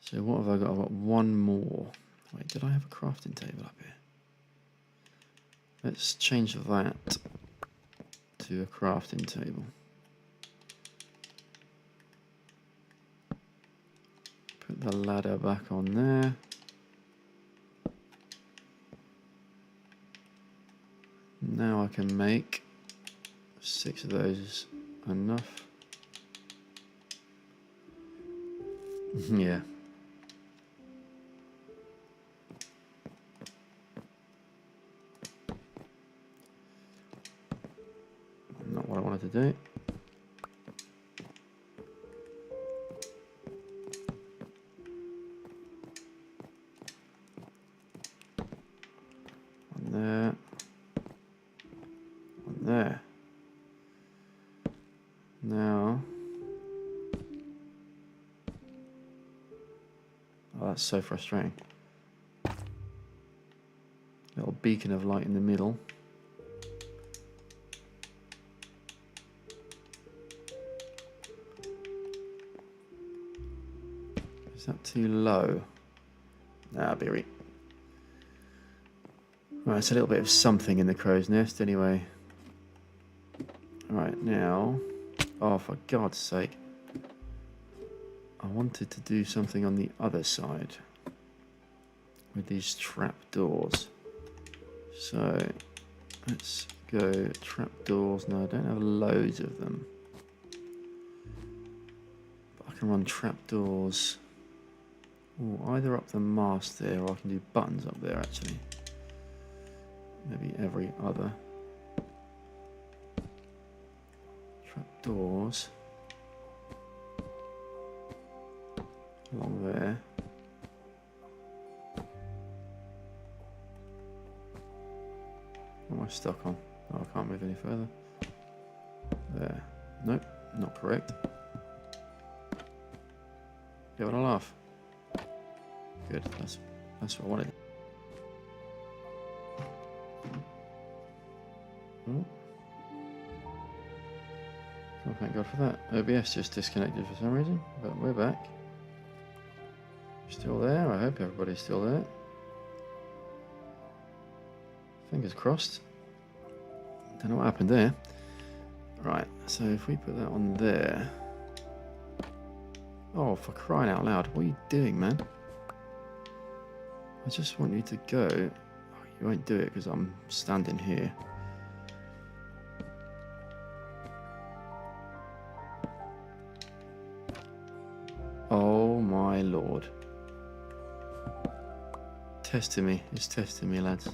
So what have I got? I've got one more. Wait, did I have a crafting table up here? Let's change that to a crafting table. Put the ladder back on there. Now I can make 6 of those enough. Yeah. Not what I wanted to do. One there. One there. Now. Oh, that's so frustrating. Little beacon of light in the middle. Is that too low? Nah, Beery. Right, it's a little bit of something in the crow's nest anyway. Right, now... Oh, for God's sake. I wanted to do something on the other side. With these trap doors. So, let's go trap doors. No, I don't have loads of them. But I can run trap doors. Ooh, either up the mast there, or I can do buttons up there actually. Maybe every other. Trap doors. Along there. What am I stuck on? Oh, I can't move any further. There. Nope, not correct. You having a laugh? Good, that's what I wanted. Oh. Oh, thank God for that. OBS just disconnected for some reason, but we're back. Still there? I hope everybody's still there. Fingers crossed. Don't know what happened there. Right, so if we put that on there... Oh, for crying out loud, what are you doing, man? I just want you to go... Oh, you won't do it because I'm standing here. Oh my lord. Testing me, it's testing me, lads.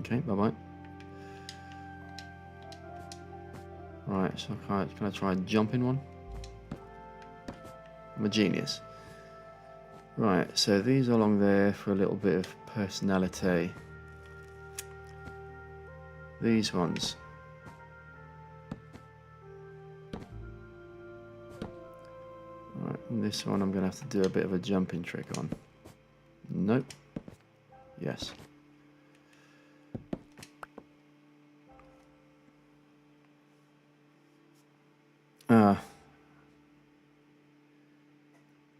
Okay, bye-bye. Right, so can I try a jumping one? I'm a genius. Right, so these are along there for a little bit of personality. These ones. Right, and this one I'm going to have to do a bit of a jumping trick on. Nope. Yes.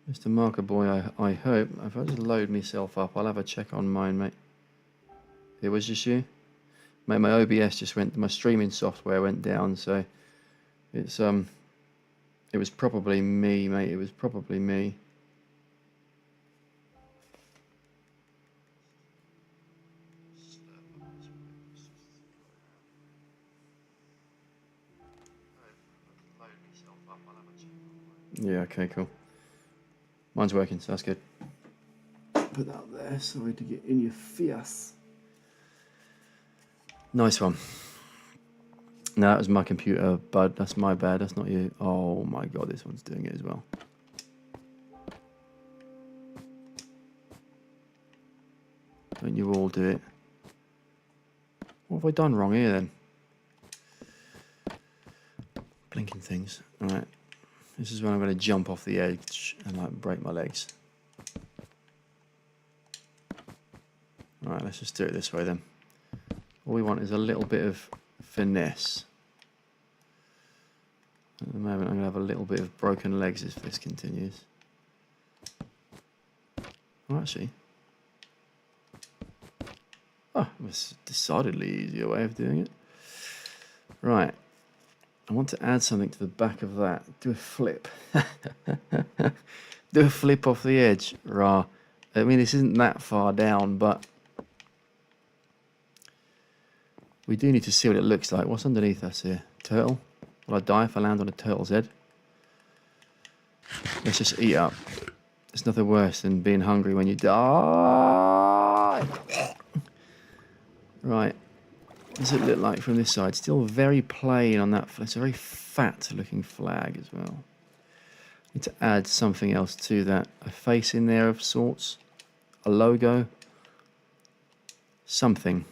Mr. Marker Boy, I hope, if I just load myself up, I'll have a check on mine, mate. It was just you? Mate, my OBS just went, my streaming software went down, so it's, it was probably me, mate, it was probably me. Yeah, okay, cool. Mine's working, so that's good. Put that up there, sorry to get in your face. Nice one. No, that was my computer, bud. That's my bad, that's not you. Oh my god, this one's doing it as well. Don't you all do it? What have I done wrong here then? Blinking things. Alright. This is when I'm going to jump off the edge and like break my legs. Alright, let's just do it this way then. All we want is a little bit of finesse. At the moment I'm going to have a little bit of broken legs if this continues. Oh, actually. Oh, it's a decidedly easier way of doing it. Right. I want to add something to the back of that. Do a flip. Do a flip off the edge. Rah. I mean, this isn't that far down, but we do need to see what it looks like. What's underneath us here? Turtle? Will I die if I land on a turtle's head? Let's just eat up. There's nothing worse than being hungry when you die. Right. What does it look like from this side? Still very plain on that. It's a very fat looking flag as well. Need to add something else to that. A face in there of sorts. A logo. Something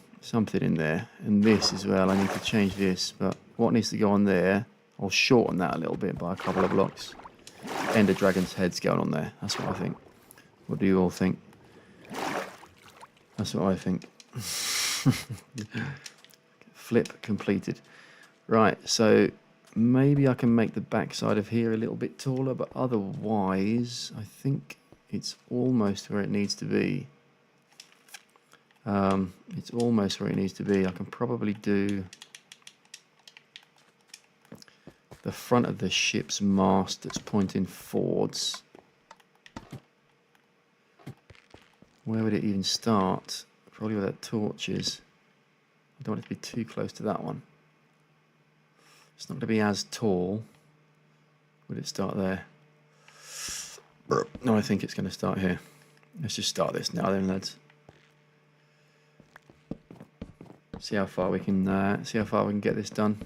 in there. And this as well. I need to change this. But what needs to go on there? I'll shorten that a little bit by a couple of blocks. Ender Dragon's head's going on there. That's what I think. What do you all think? That's what I think. Flip completed. Right, so maybe I can make the backside of here a little bit taller, but otherwise I think it's almost where it needs to be. It's almost where it needs to be. I can probably do the front of the ship's mast that's pointing forwards. Where would it even start? Probably where that torch is. I don't want it to be too close to that one. It's not going to be as tall. Would it start there? No, I think it's going to start here. Let's just start this now then, lads. See how far we can get this done.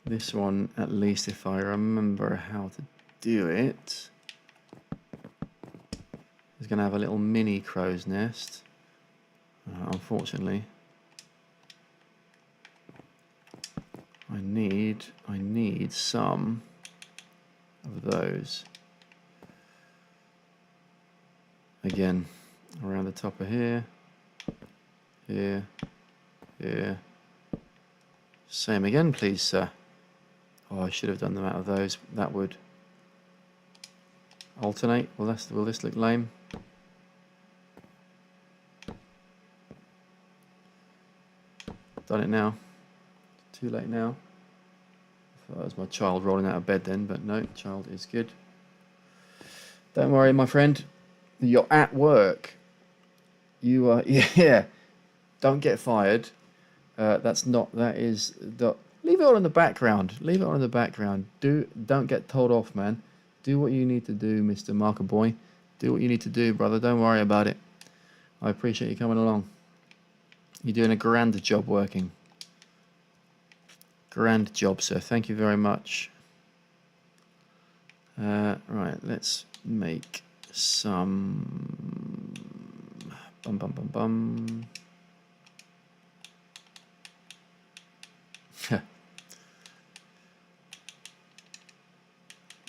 This one, at least if I remember how to do it, is going to have a little mini crow's nest. Unfortunately, I need some of those. Again, around the top of here, here, here. Same again, please, sir. Oh, I should have done them out of those. That would alternate. Will this look lame? Done it now. Too late now. I thought that was my child rolling out of bed then, but no, child is good. Don't worry, my friend. You're at work. You are, yeah. Don't get fired. That is the. Leave it all in the background. Leave it all in the background. Don't get told off, man. Do what you need to do, Mr. Marker Boy. Do what you need to do, brother. Don't worry about it. I appreciate you coming along. You're doing a grand job working. Grand job, sir. Thank you very much. Right, let's make some.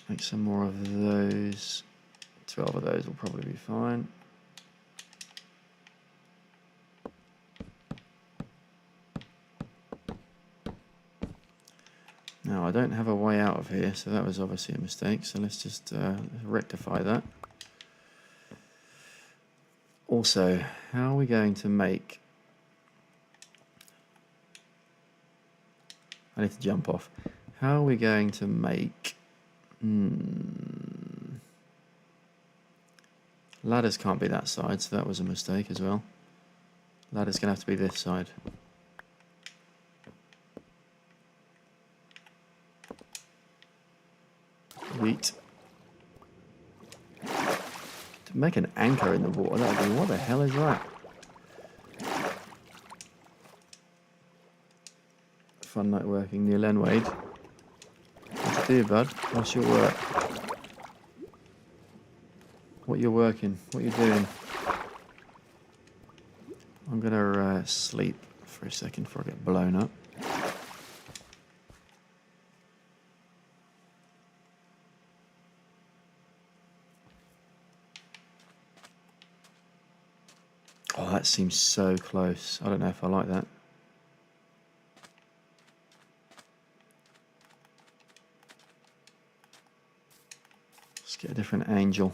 Make some more of those. 12 of those will probably be fine. Now I don't have a way out of here, so that was obviously a mistake, so let's just rectify that. Also, how are we going to make... I need to jump off. How are we going to make... Ladders can't be that side, so that was a mistake as well. Ladder's going to have to be this side. Wheat. To make an anchor in the water, that would be... What the hell is that? Fun night working near Lenwade. What you do, bud? What's your work? What you're working? What you doing? I'm gonna sleep for a second before I get blown up. Oh, that seems so close. I don't know if I like that. Let's get a different angel.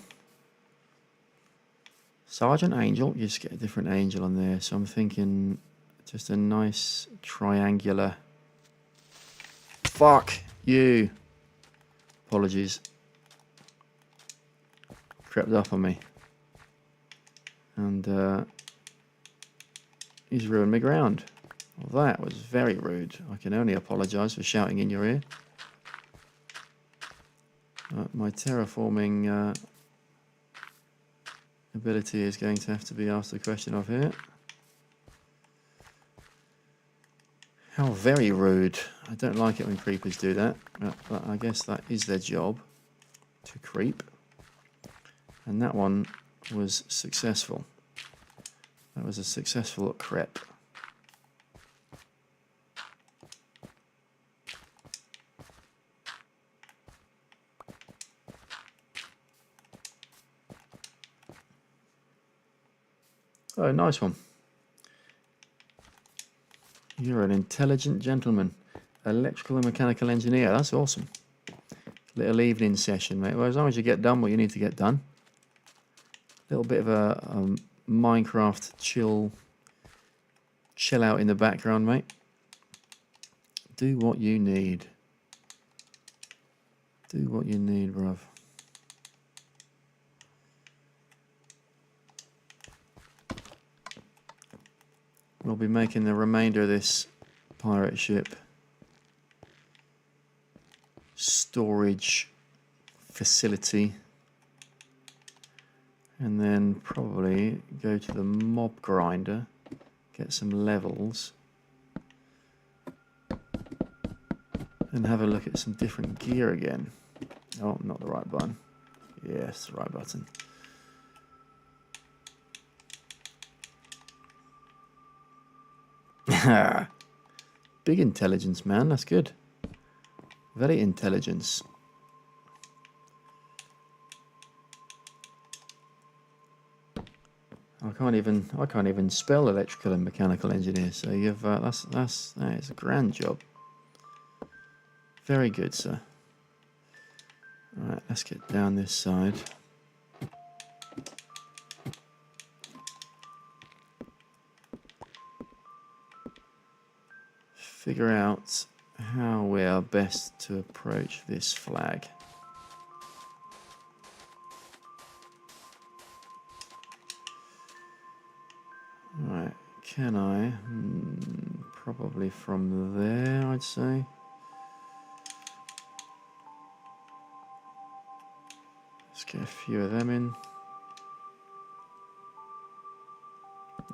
Sergeant Angel, you just get a different angel on there. So I'm thinking just a nice triangular. Fuck you. Apologies. Crept up on me. And he's ruined my ground. Well, that was very rude. I can only apologise for shouting in your ear. My terraforming ability is going to have to be asked the question of here. How very rude. I don't like it when creepers do that, but I guess that is their job, to creep. And that one was successful. That was a successful creep. Oh, nice one. You're an intelligent gentleman. Electrical and mechanical engineer. That's awesome. Little evening session, mate. Well, as long as you get done what you need to get done. A little bit of a Minecraft chill out in the background, mate. Do what you need. Do what you need, bruv. We'll be making the remainder of this pirate ship storage facility, and then probably go to the mob grinder, get some levels, and have a look at some different gear again. Oh, not the right button. Yes, the right button. Big intelligence, man. That's good. Very intelligence. I can't even spell electrical and mechanical engineer. So you've that is a grand job. Very good, sir. All right, let's get down this side. Figure out how we are best to approach this flag. Right, can I? Probably from there, I'd say. Let's get a few of them in.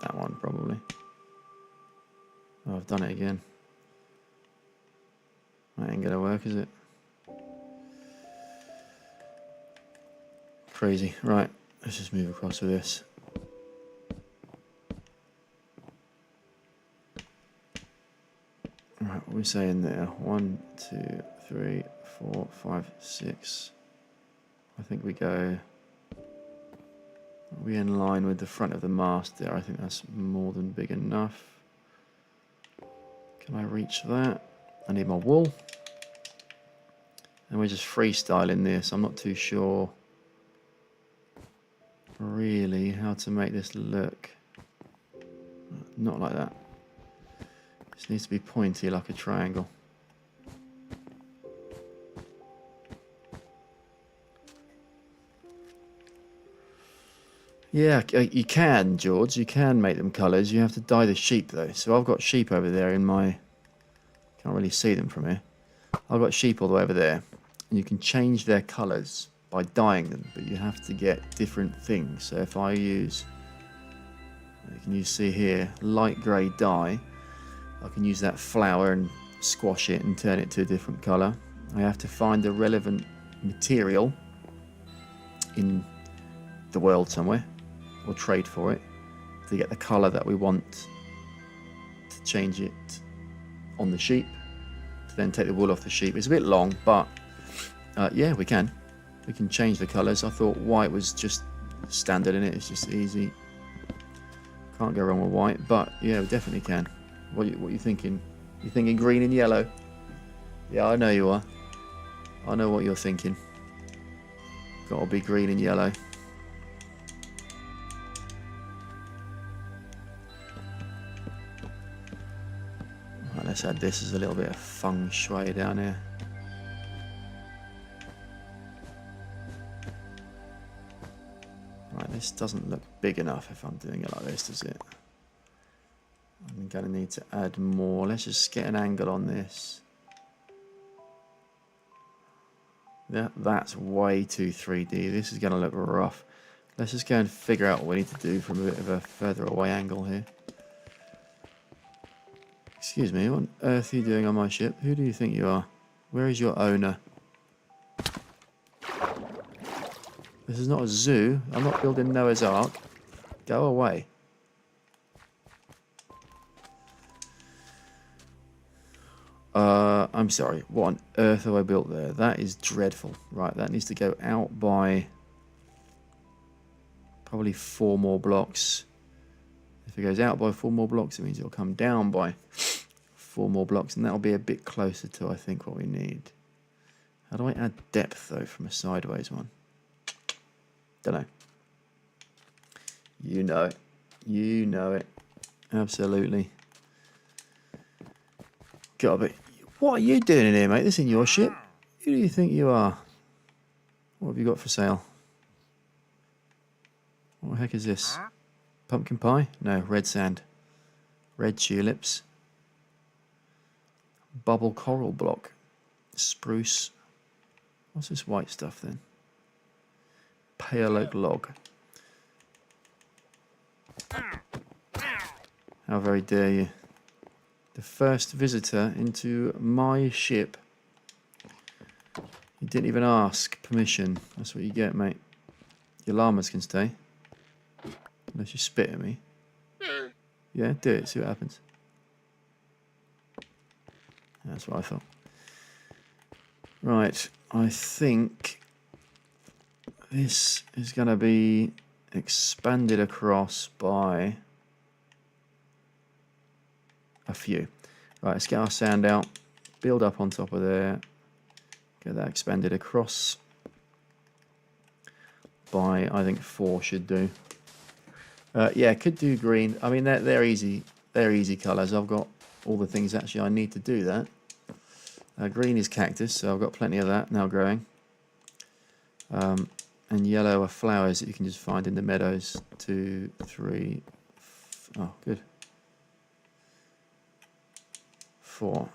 That one, probably. Oh, I've done it again. That ain't gonna work, is it? Crazy. Right, let's just move across with this. Right, what are we saying there? 1, 2, 3, 4, 5, 6. I think we go. Are we in line with the front of the mast there? I think that's more than big enough. Can I reach that? I need my wool. And we're just freestyling this. I'm not too sure really how to make this look. Not like that. This needs to be pointy like a triangle. Yeah, you can, George. You can make them colours. You have to dye the sheep, though. So I've got sheep over there in my... Can't really see them from here. I've got sheep all the way over there. And you can change their colours by dyeing them, but you have to get different things. So if I use... You see here, light grey dye. I can use that flower and squash it and turn it to a different colour. I have to find the relevant material in the world somewhere, or trade for it, to get the colour that we want, to change it on the sheep, to then take the wool off the sheep. It's a bit long, but yeah, we can change the colours. I thought white was just standard in it. It's just easy. Can't go wrong with white, but yeah, we definitely can. What are you thinking? You thinking green and yellow? Yeah, I know you are. I know what you're thinking. Got to be green and yellow. Right, let's add this as a little bit of feng shui down here. Right, this doesn't look big enough if I'm doing it like this, does it? I'm going to need to add more. Let's just get an angle on this. That's way too 3D. This is going to look rough. Let's just go and figure out what we need to do from a bit of a further away angle here. Excuse me, what on earth are you doing on my ship? Who do you think you are? Where is your owner? This is not a zoo. I'm not building Noah's Ark. Go away. I'm sorry, what on earth have I built there? That is dreadful. Right, that needs to go out by probably 4 more blocks. If it goes out by 4 more blocks, it means it'll come down by 4 more blocks, and that'll be a bit closer to, I think, what we need. How do I add depth, though, from a sideways one? Don't know. You know it. You know it. Absolutely. Gotta be. What are you doing in here, mate? This isn't your ship. Who do you think you are? What have you got for sale? What the heck is this? Pumpkin pie? No, red sand. Red tulips. Bubble coral block. Spruce. What's this white stuff then? Pale oak log. How very dare you. The first visitor into my ship. You didn't even ask permission. That's what you get, mate. Your llamas can stay. Unless you spit at me. Yeah, do it. See what happens. That's what I thought. Right. I think this is going to be expanded across by a few. Right, let's get our sand out. Build up on top of there. Get that expanded across by, I think 4 should do. Yeah, could do green. I mean, they're easy. They're easy colours. I've got all the things actually I need to do that. Green is cactus, so I've got plenty of that now growing. And yellow are flowers that you can just find in the meadows. 2, 3. Oh, good. 4.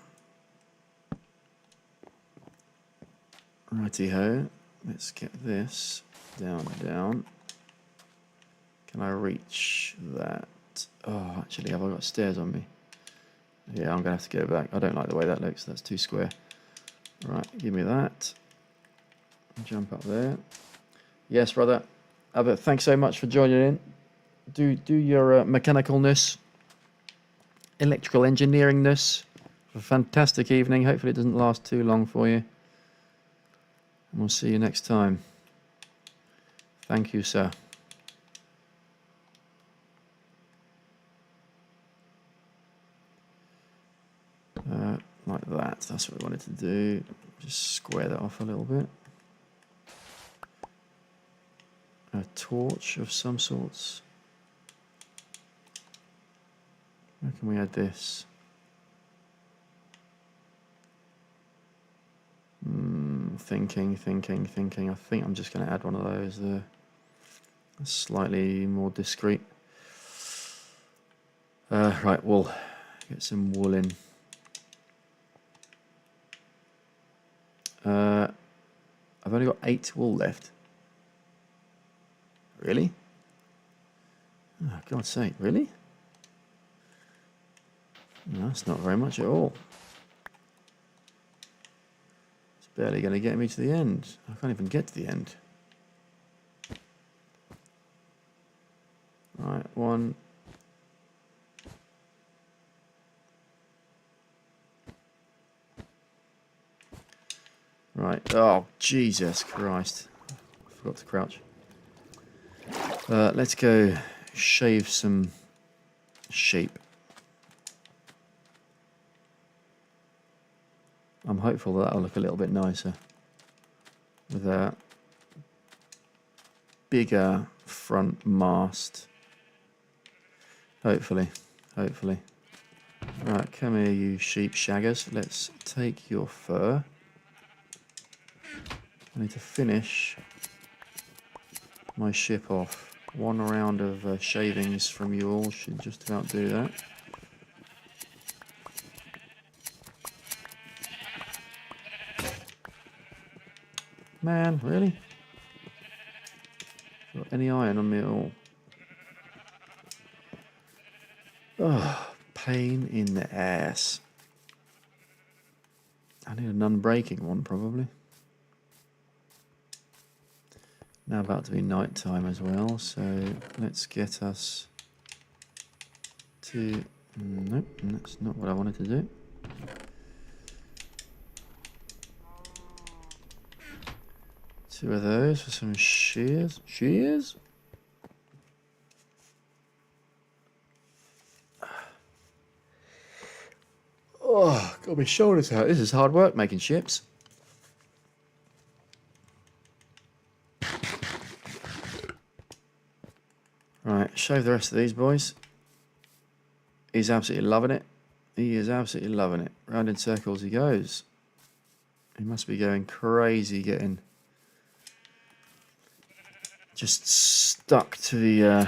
Righty ho. Let's get this down, down. Can I reach that? Oh, actually, have I got stairs on me? Yeah, I'm going to have to go back. I don't like the way that looks. That's too square. Right, give me that. Jump up there. Yes, brother. Albert, thanks so much for joining in. Do your mechanicalness, electrical engineeringness. A fantastic evening. Hopefully it doesn't last too long for you. And we'll see you next time. Thank you, sir. Like that. That's what we wanted to do. Just square that off a little bit. A torch of some sorts. Where can we add this? Thinking. I think I'm just going to add one of those there. Slightly more discreet. Right, wool. Get some wool in. I've only got 8 wool left. Really? Oh, God's sake, really? No, that's not very much at all. It's barely going to get me to the end. I can't even get to the end. Right, 1. Right, oh, Jesus Christ. I forgot to crouch. Let's go shave some sheep. I'm hopeful that'll look a little bit nicer with a bigger front mast. Hopefully. Right, come here, you sheep shaggers. Let's take your fur. I need to finish my ship off. 1 round of shavings from you all should just about do that. Man, really? Got any iron on me at all? Oh, pain in the ass. I need an unbreaking one, probably. Now about to be night time as well, so let's get us to... Nope, that's not what I wanted to do. Two of those for some shears. Shears? Oh, got my shoulders hurt. This is hard work making ships. Right, shave the rest of these boys. He's absolutely loving it. He is absolutely loving it. Round in circles he goes. He must be going crazy getting just stuck to the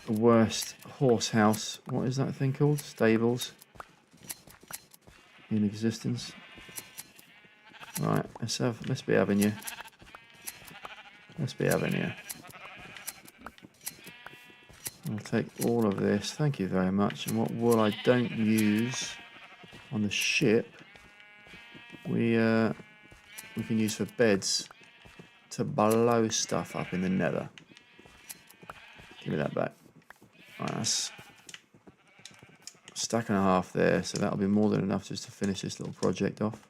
worst horse house. What is that thing called? Stables in existence. Right, let's be having you. Let's be having you. I'll take all of this. Thank you very much. And what wool I don't use on the ship, we can use for beds to blow stuff up in the nether. Give me that back. Right, that's a stack and a half there, so that'll be more than enough just to finish this little project off.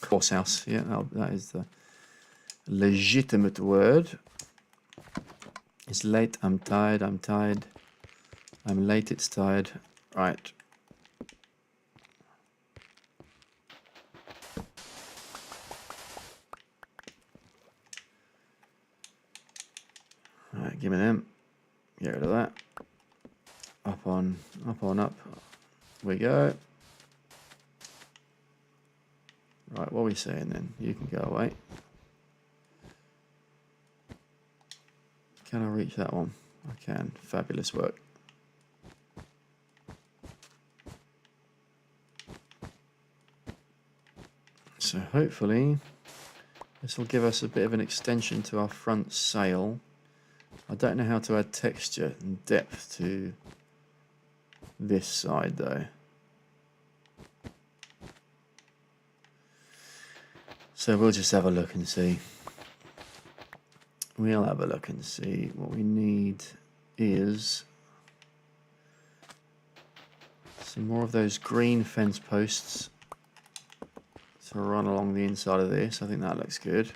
Horse house, yeah, that is the legitimate word. It's late, I'm tired, I'm tired. I'm late, it's tired. Right. Alright, give me them. Get rid of that. Up on up. We go. Right, what are we saying then? You can go away. Can I reach that one? I can. Fabulous work. So hopefully this will give us a bit of an extension to our front sail. I don't know how to add texture and depth to this side though. So we'll just have a look and see. We'll have a look and see. What we need is some more of those green fence posts to run along the inside of this. I think that looks good.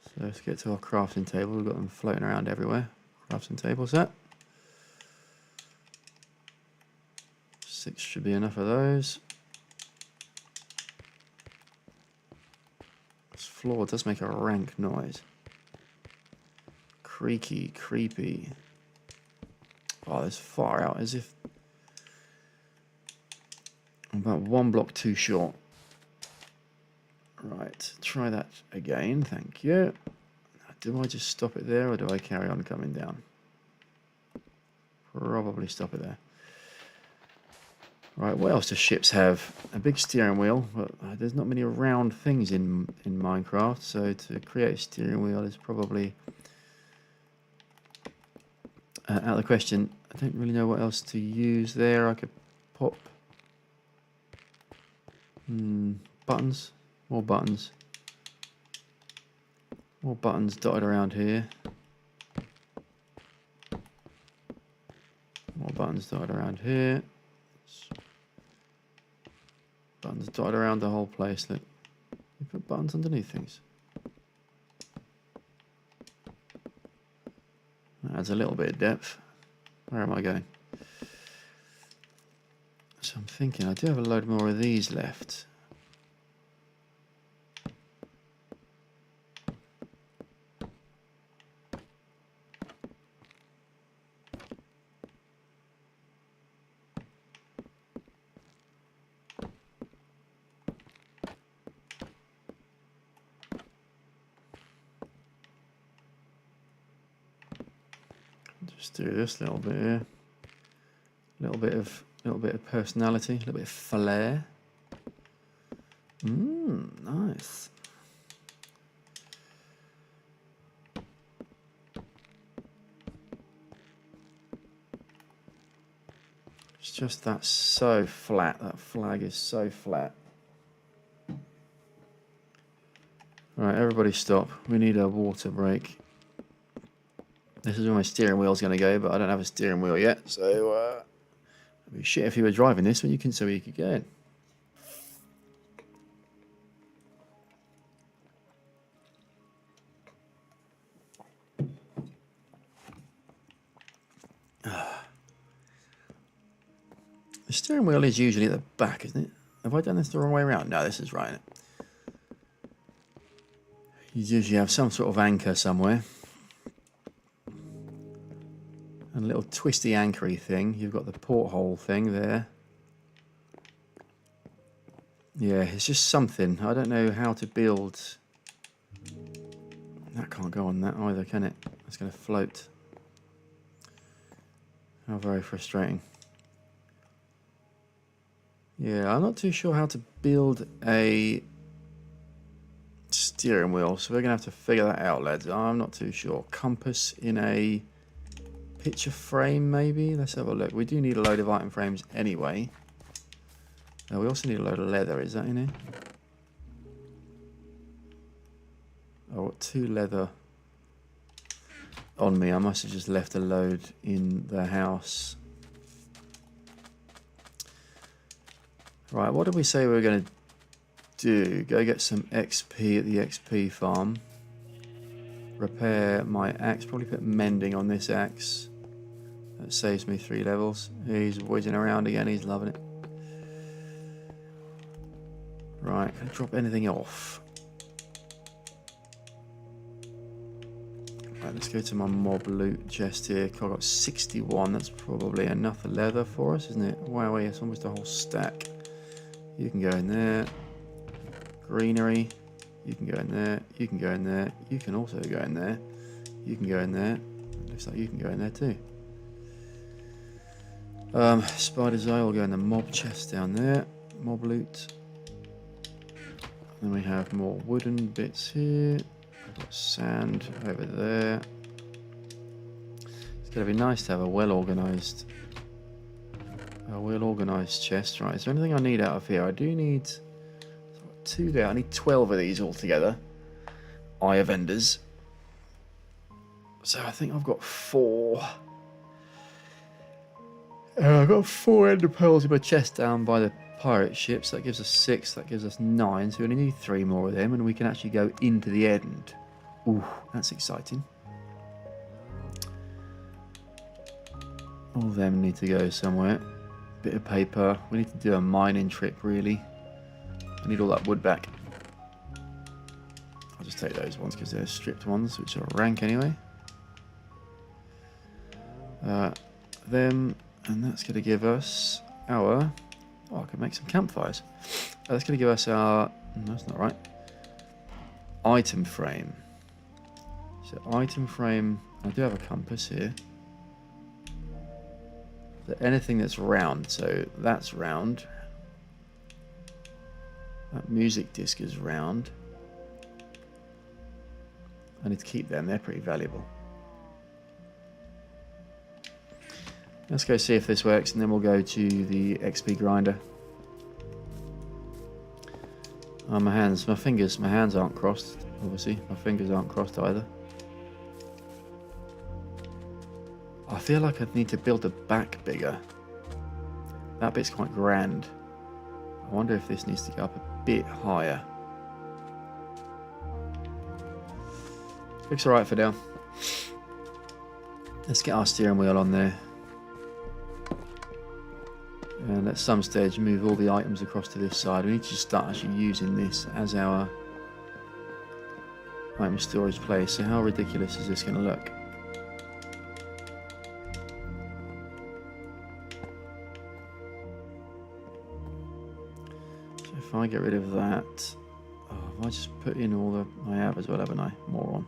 So let's get to our crafting table. We've got them floating around everywhere. Crafting table set. 6 should be enough of those. This floor does make a rank noise. Creaky, creepy. Oh, it's far out, as if I'm about 1 block too short. Right, try that again, thank you. Do I just stop it there, or do I carry on coming down? Probably stop it there. Right, what else do ships have? A big steering wheel, but there's not many round things in Minecraft, so to create a steering wheel is probably out of the question. I don't really know what else to use there. I could pop buttons, more buttons. More buttons dotted around here. More buttons dotted around here. Buttons dotted around the whole place. Look, you put buttons underneath things. That adds a little bit of depth. Where am I going? So I'm thinking I do have a load more of these left. Just do this little bit here. Little bit of personality, a little bit of flair. Nice. It's just that's so flat. That flag is so flat. All right, everybody stop. We need a water break. This is where my steering wheel's going to go, but I don't have a steering wheel yet, so it'd be shit if you were driving this when you can see where you could go. steering wheel is usually at the back, isn't it? Have I done this the wrong way around? No, this is right. You usually have some sort of anchor somewhere. And a little twisty anchory thing. You've got the porthole thing there. Yeah, it's just something. I don't know how to build. That can't go on that either, can it? It's going to float. How very frustrating. Yeah, I'm not too sure how to build a steering wheel, so we're going to have to figure that out, lads. I'm not too sure. Compass in a picture frame, maybe? Let's have a look. We do need a load of item frames anyway. We also need a load of leather. Is that in here? Oh, got 2 leather on me. I must have just left a load in the house. Right, what did we say we were going to do? Go get some XP at the XP farm. Repair my axe. Probably put mending on this axe. That saves me 3 levels. He's whizzing around again. He's loving it. Right, can I drop anything off? Right, let's go to my mob loot chest here. I've got 61. That's probably enough leather for us, isn't it? Wow, it's almost a whole stack. You can go in there. Greenery. You can go in there. You can go in there. You can also go in there. You can go in there. Looks like you can go in there too. Spider's eye will go in the mob chest down there. Mob loot. Then we have more wooden bits here. I've got sand over there. It's going to be nice to have a well-organised chest. Right, is there anything I need out of here? I do need 2 there. I need 12 of these altogether. Eye of Enders. So I think I've got 4. I've got 4 ender pearls in my chest down by the pirate ships. That gives us 6. That gives us 9. So we only need 3 more of them, and we can actually go into the end. Ooh, that's exciting. All of them need to go somewhere. Bit of paper. We need to do a mining trip, really. I need all that wood back. I'll just take those ones because they're stripped ones, which are rank anyway. Them, and that's going to give us our... Oh, I can make some campfires. That's going to give us our... No, that's not right. Item frame. So item frame... I do have a compass here. So anything that's round. So that's round. That music disc is round. I need to keep them. They're pretty valuable. Let's go see if this works, and then we'll go to the XP grinder. Oh, my hands aren't crossed, obviously. My fingers aren't crossed either. I feel like I need to build the back bigger. That bit's quite grand. I wonder if this needs to go up a bit higher. Looks alright for now. Let's get our steering wheel on there. And at some stage move all the items across to this side. We need to start actually using this as our item storage place. So how ridiculous is this going to look? So if I get rid of that... Oh, have I just put in all the... I have as well, haven't I? Moron.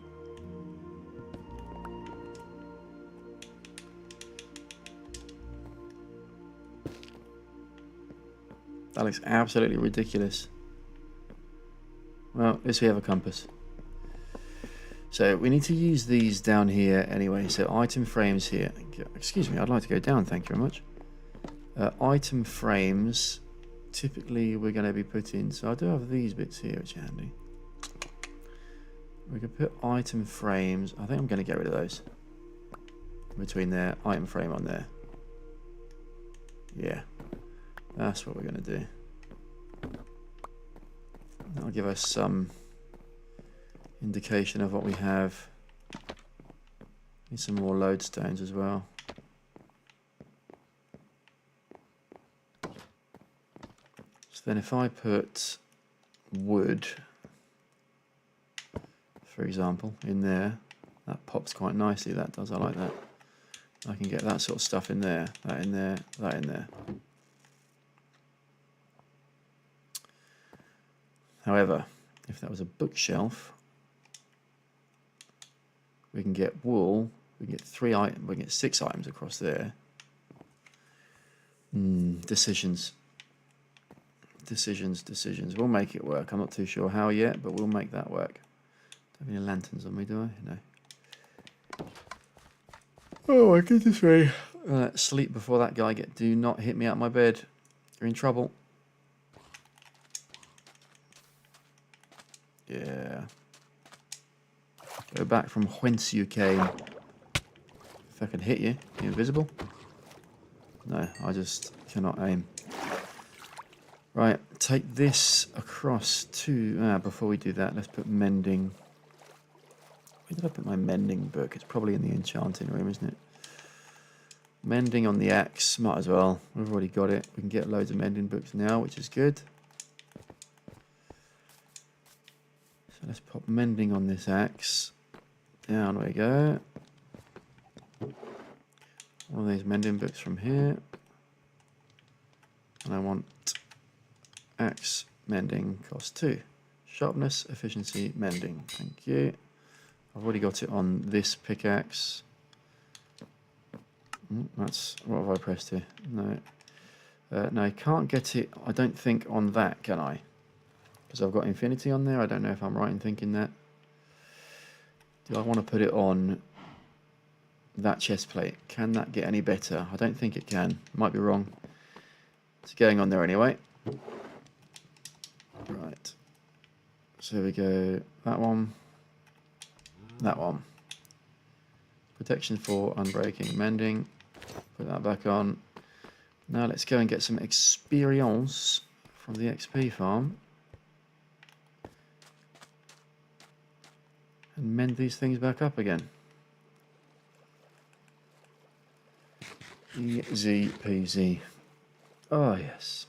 That looks absolutely ridiculous. Well, at least we have a compass. So we need to use these down here anyway. So item frames here. Excuse me, I'd like to go down, thank you very much. Item frames, typically we're going to be putting... So I do have these bits here, which are handy. We can put item frames. I think I'm going to get rid of those. Between there, item frame on there. Yeah. That's what we're going to do. That'll give us some indication of what we have. Need some more lodestones as well. So then if I put wood, for example, in there, that pops quite nicely, that does, I like that. I can get that sort of stuff in there, that in there, that in there. However, if that was a bookshelf, we can get wool, we can get 3 items, we can get 6 items across there. Decisions. We'll make it work. I'm not too sure how yet, but we'll make that work. Don't have any lanterns on me, do I? No. Oh my goodness me. Sleep before that guy do not hit me out my bed. You're in trouble. Yeah. Go back from whence you came. If I can hit you, you're invisible. No, I just cannot aim. Right, take this across to... before we do that, let's put mending. Where did I put my mending book? It's probably in the enchanting room, isn't it? Mending on the axe, might as well. We've already got it. We can get loads of mending books now, which is good. So let's pop mending on this axe. Down we go. One of these mending books from here. And I want axe mending cost 2. Sharpness, efficiency, mending. Thank you. I've already got it on this pickaxe. That's what have I pressed here? No. No, I can't get it, I don't think, on that, can I? Because I've got infinity on there. I don't know if I'm right in thinking that. Do I want to put it on that chest plate? Can that get any better? I don't think it can. Might be wrong. It's going on there anyway. Right. So we go that one. That one. Protection for unbreaking, mending. Put that back on. Now let's go and get some experience from the XP farm. And mend these things back up again. Easy peasy. Oh yes.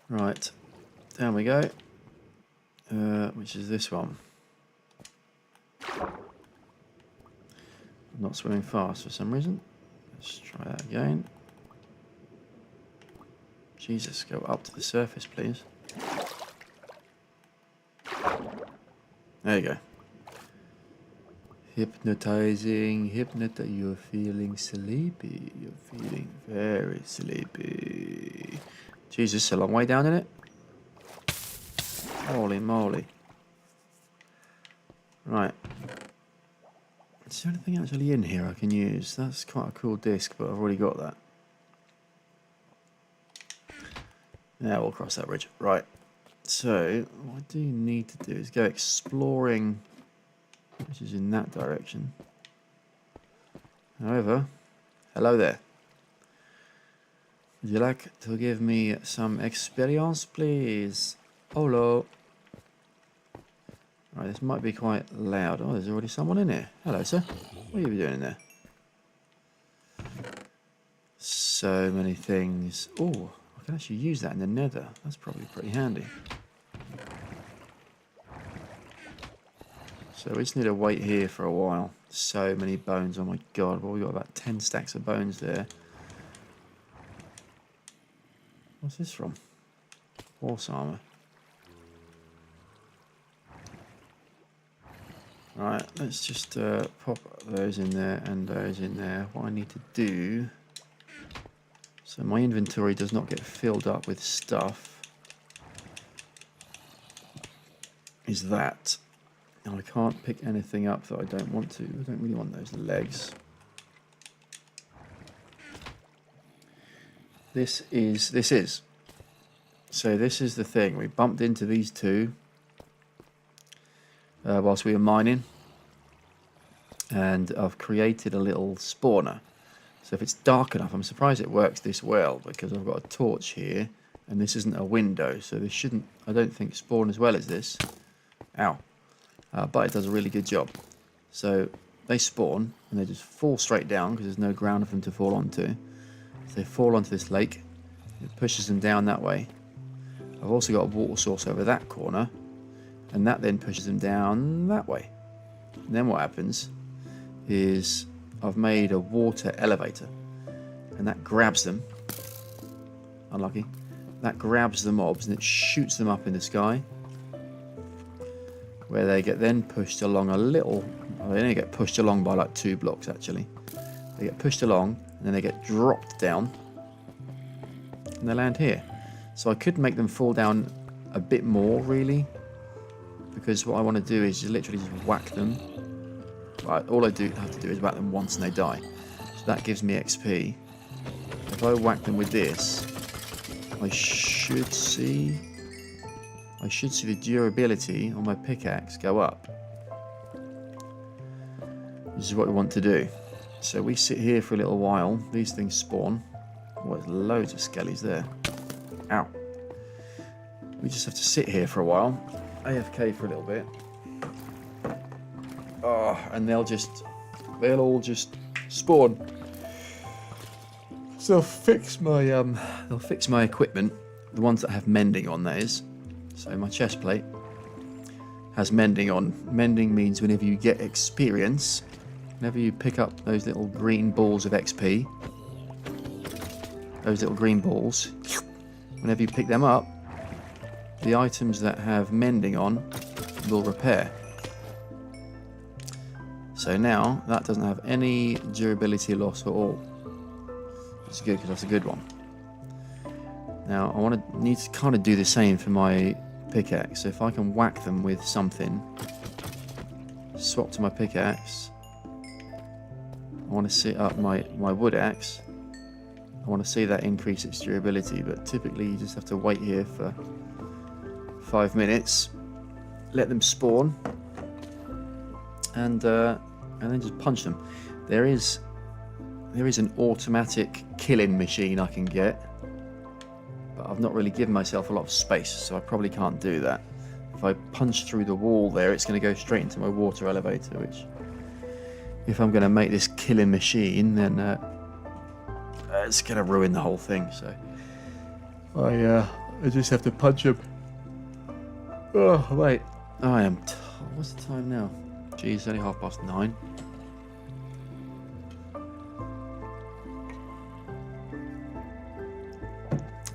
Right, down we go. Which is this one. I'm not swimming fast for some reason. Let's try that again. Jesus, go up to the surface, please. There you go. Hypnotizing, you're feeling sleepy. You're feeling very sleepy. Jesus, a long way down in it. Holy moly. Right. Is there anything actually in here I can use? That's quite a cool disc, but I've already got that. Yeah, we'll cross that bridge. Right. So, what I do need to do is go exploring, which is in that direction. However, hello there. Would you like to give me some experience, please? Hello. Right, this might be quite loud. Oh, there's already someone in here. Hello, sir. What are you doing in there? So many things. Oh, I can actually use that in the nether. That's probably pretty handy. So we just need to wait here for a while. So many bones. Oh my god. Well, we got about 10 stacks of bones there. What's this from? Horse armor. Right, let's just pop those in there and those in there. What I need to do, so my inventory does not get filled up with stuff, is that. And I can't pick anything up that I don't want to. I don't really want those legs. This is. So this is the thing. We bumped into these two whilst we were mining. And I've created a little spawner. So if it's dark enough, I'm surprised it works this well, because I've got a torch here and this isn't a window, so this shouldn't, I don't think, spawn as well as this. Ow. But it does a really good job. So they spawn and they just fall straight down because there's no ground for them to fall onto. So they fall onto this lake. It pushes them down that way. I've also got a water source over that corner, and that then pushes them down that way. And then what happens is I've made a water elevator, and that grabs them. Unlucky. That grabs the mobs and it shoots them up in the sky, where they get then pushed along a little. Well, they only get pushed along by like 2 blocks actually. They get pushed along and then they get dropped down and they land here. So I could make them fall down a bit more really, because what I want to do is just literally just whack them. Right, all I have to do is whack them once and they die. So that gives me XP. If I whack them with this, I should see the durability on my pickaxe go up. This is what we want to do. So we sit here for a little while. These things spawn. Oh, there's loads of skellies there. Ow. We just have to sit here for a while. AFK for a little bit. Oh, and they'll all just spawn. So they'll fix my equipment, the ones that have mending on, that is. So my chest plate has mending on. Mending means whenever you get experience, whenever you pick up those little green balls of XP, those little green balls, whenever you pick them up, the items that have mending on will repair. So now that doesn't have any durability loss at all. It's good because that's a good one. Now I need to kind of do the same for my pickaxe. So if I can whack them with something, swap to my pickaxe. I want to set up my wood axe. I want to see that increase its durability, but typically you just have to wait here for 5 minutes, let them spawn, and then just punch them. There is an automatic killing machine I can get, but I've not really given myself a lot of space, so I probably can't do that. If I punch through the wall there, it's going to go straight into my water elevator, which, if I'm going to make this killing machine, then it's going to ruin the whole thing. So I just have to punch him. Oh wait, I am. What's the time now? Geez, it's only 9:30.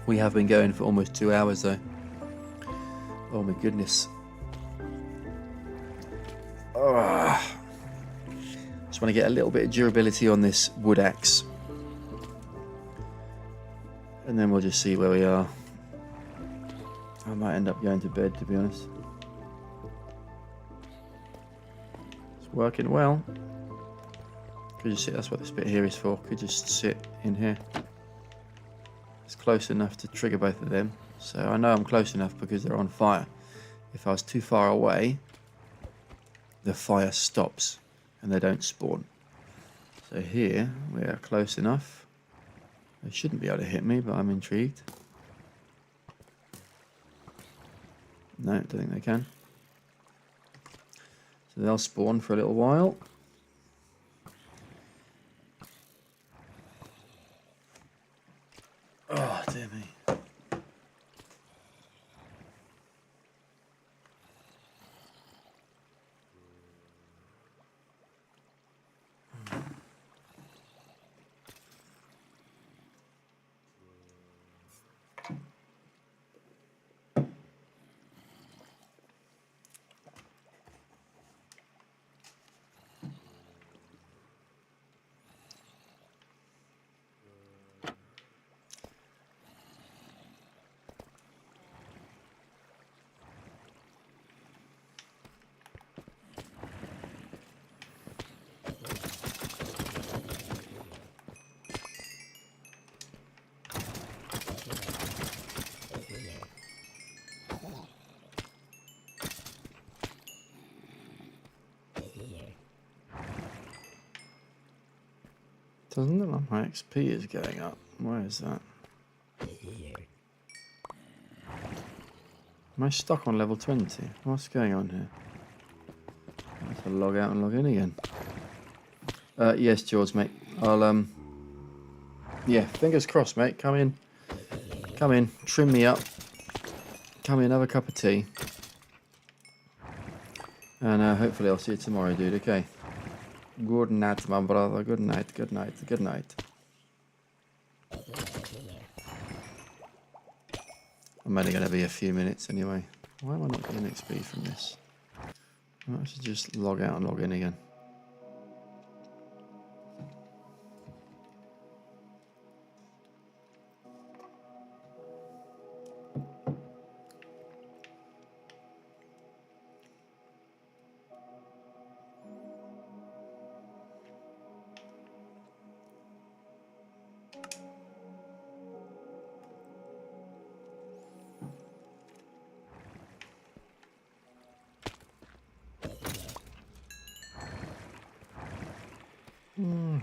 We have been going for almost 2 hours though. Oh my goodness. Just want to get a little bit of durability on this wood axe, and then we'll just see where we are. I might end up going to bed, to be honest. It's working well. Could just sit, that's what this bit here is for. Could just sit in here. It's close enough to trigger both of them. So I know I'm close enough because they're on fire. If I was too far away, the fire stops and they don't spawn. So here we are close enough. They shouldn't be able to hit me, but I'm intrigued. No, don't think they can. So they'll spawn for a little while. Oh, dear me. Doesn't look like my XP is going up. Where is that? Am I stuck on level 20? What's going on here? I have to log out and log in again. Yes, George, mate. I'll, yeah, fingers crossed, mate. Come in. Come in. Trim me up. Come in, have a cup of tea. And hopefully I'll see you tomorrow, dude. Okay. Good night, my brother. Good night, good night, good night. I'm only going to be a few minutes anyway. Why am I not getting XP from this? I should just log out and log in again.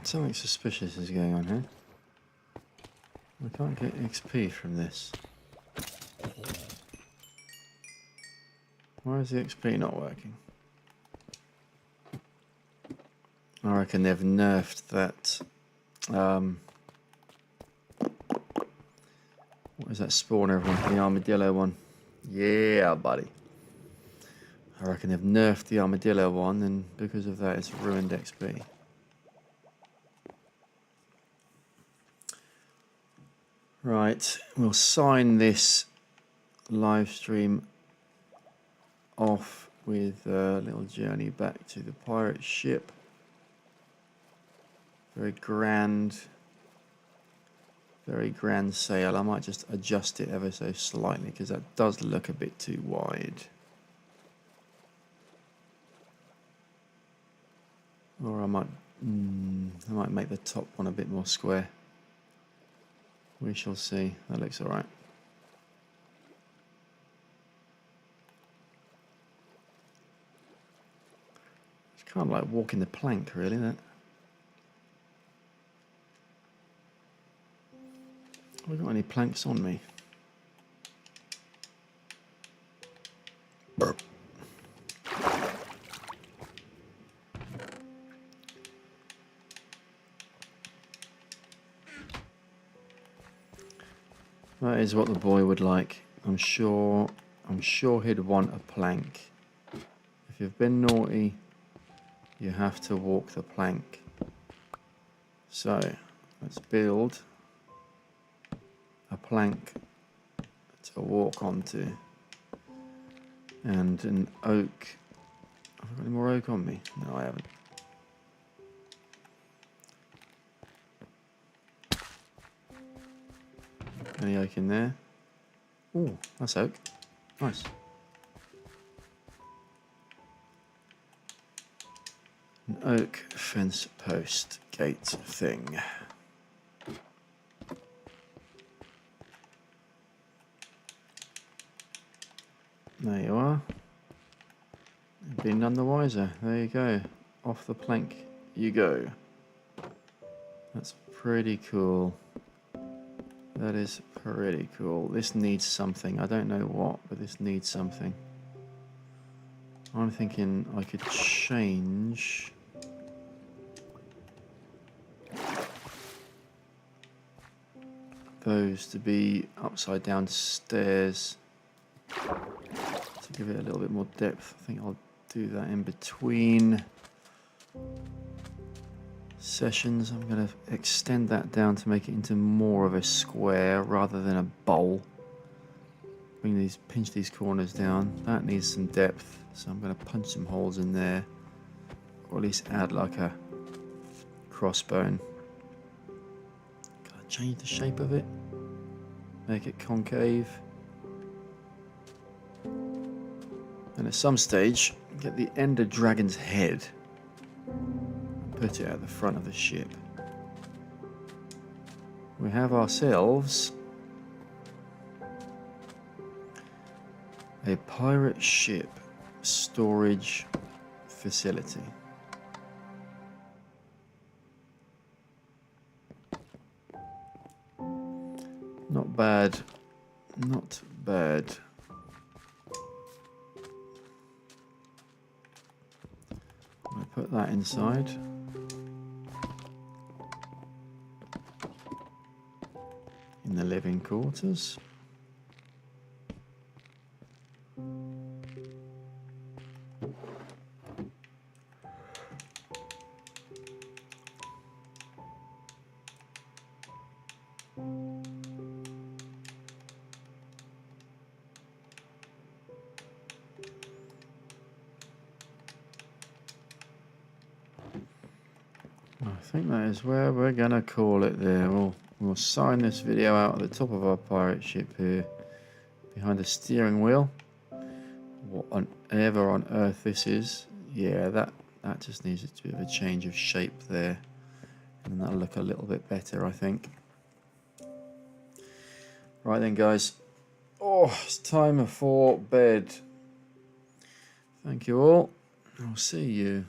Something suspicious is going on here. I can't get XP from this. Why is the XP not working? I reckon they've nerfed that. What is that spawner one? The armadillo one. Yeah, buddy. I reckon they've nerfed the armadillo one, and because of that, it's ruined XP. Right, we'll sign this live stream off with a little journey back to the pirate ship. Very grand sail. I might just adjust it ever so slightly because that does look a bit too wide. Or I might make the top one a bit more square. We shall see. That looks alright. It's kind of like walking the plank, really, that. Have I got any planks on me? Burp. That is what the boy would like. I'm sure he'd want a plank. If you've been naughty, you have to walk the plank. So, let's build a plank to walk onto. And an oak. Have I got any more oak on me? No, I haven't. Any oak in there? Oh, that's oak. Nice. An oak fence post gate thing. There you are. You've been none the wiser. There you go. Off the plank you go. That's pretty cool. That is pretty cool. This needs something. I don't know what, but this needs something. I'm thinking I could change those to be upside down stairs to give it a little bit more depth. I think I'll do that in between sessions. I'm going to extend that down to make it into more of a square rather than a bowl. Pinch these corners down. That needs some depth, so I'm going to punch some holes in there, or at least add like a crossbone. Can I change the shape of it? Make it concave. And at some stage, get the Ender Dragon's head. Put it at the front of the ship. We have ourselves a pirate ship storage facility. Not bad. Not bad. put that inside. In the living quarters. I think that is where we're gonna call it there. We'll sign this video out at the top of our pirate ship here, behind the steering wheel. What on ever on earth this is? Yeah, that just needs a bit of a change of shape there, and that'll look a little bit better, I think. Right then, guys. Oh, it's time for bed. Thank you all. I'll see you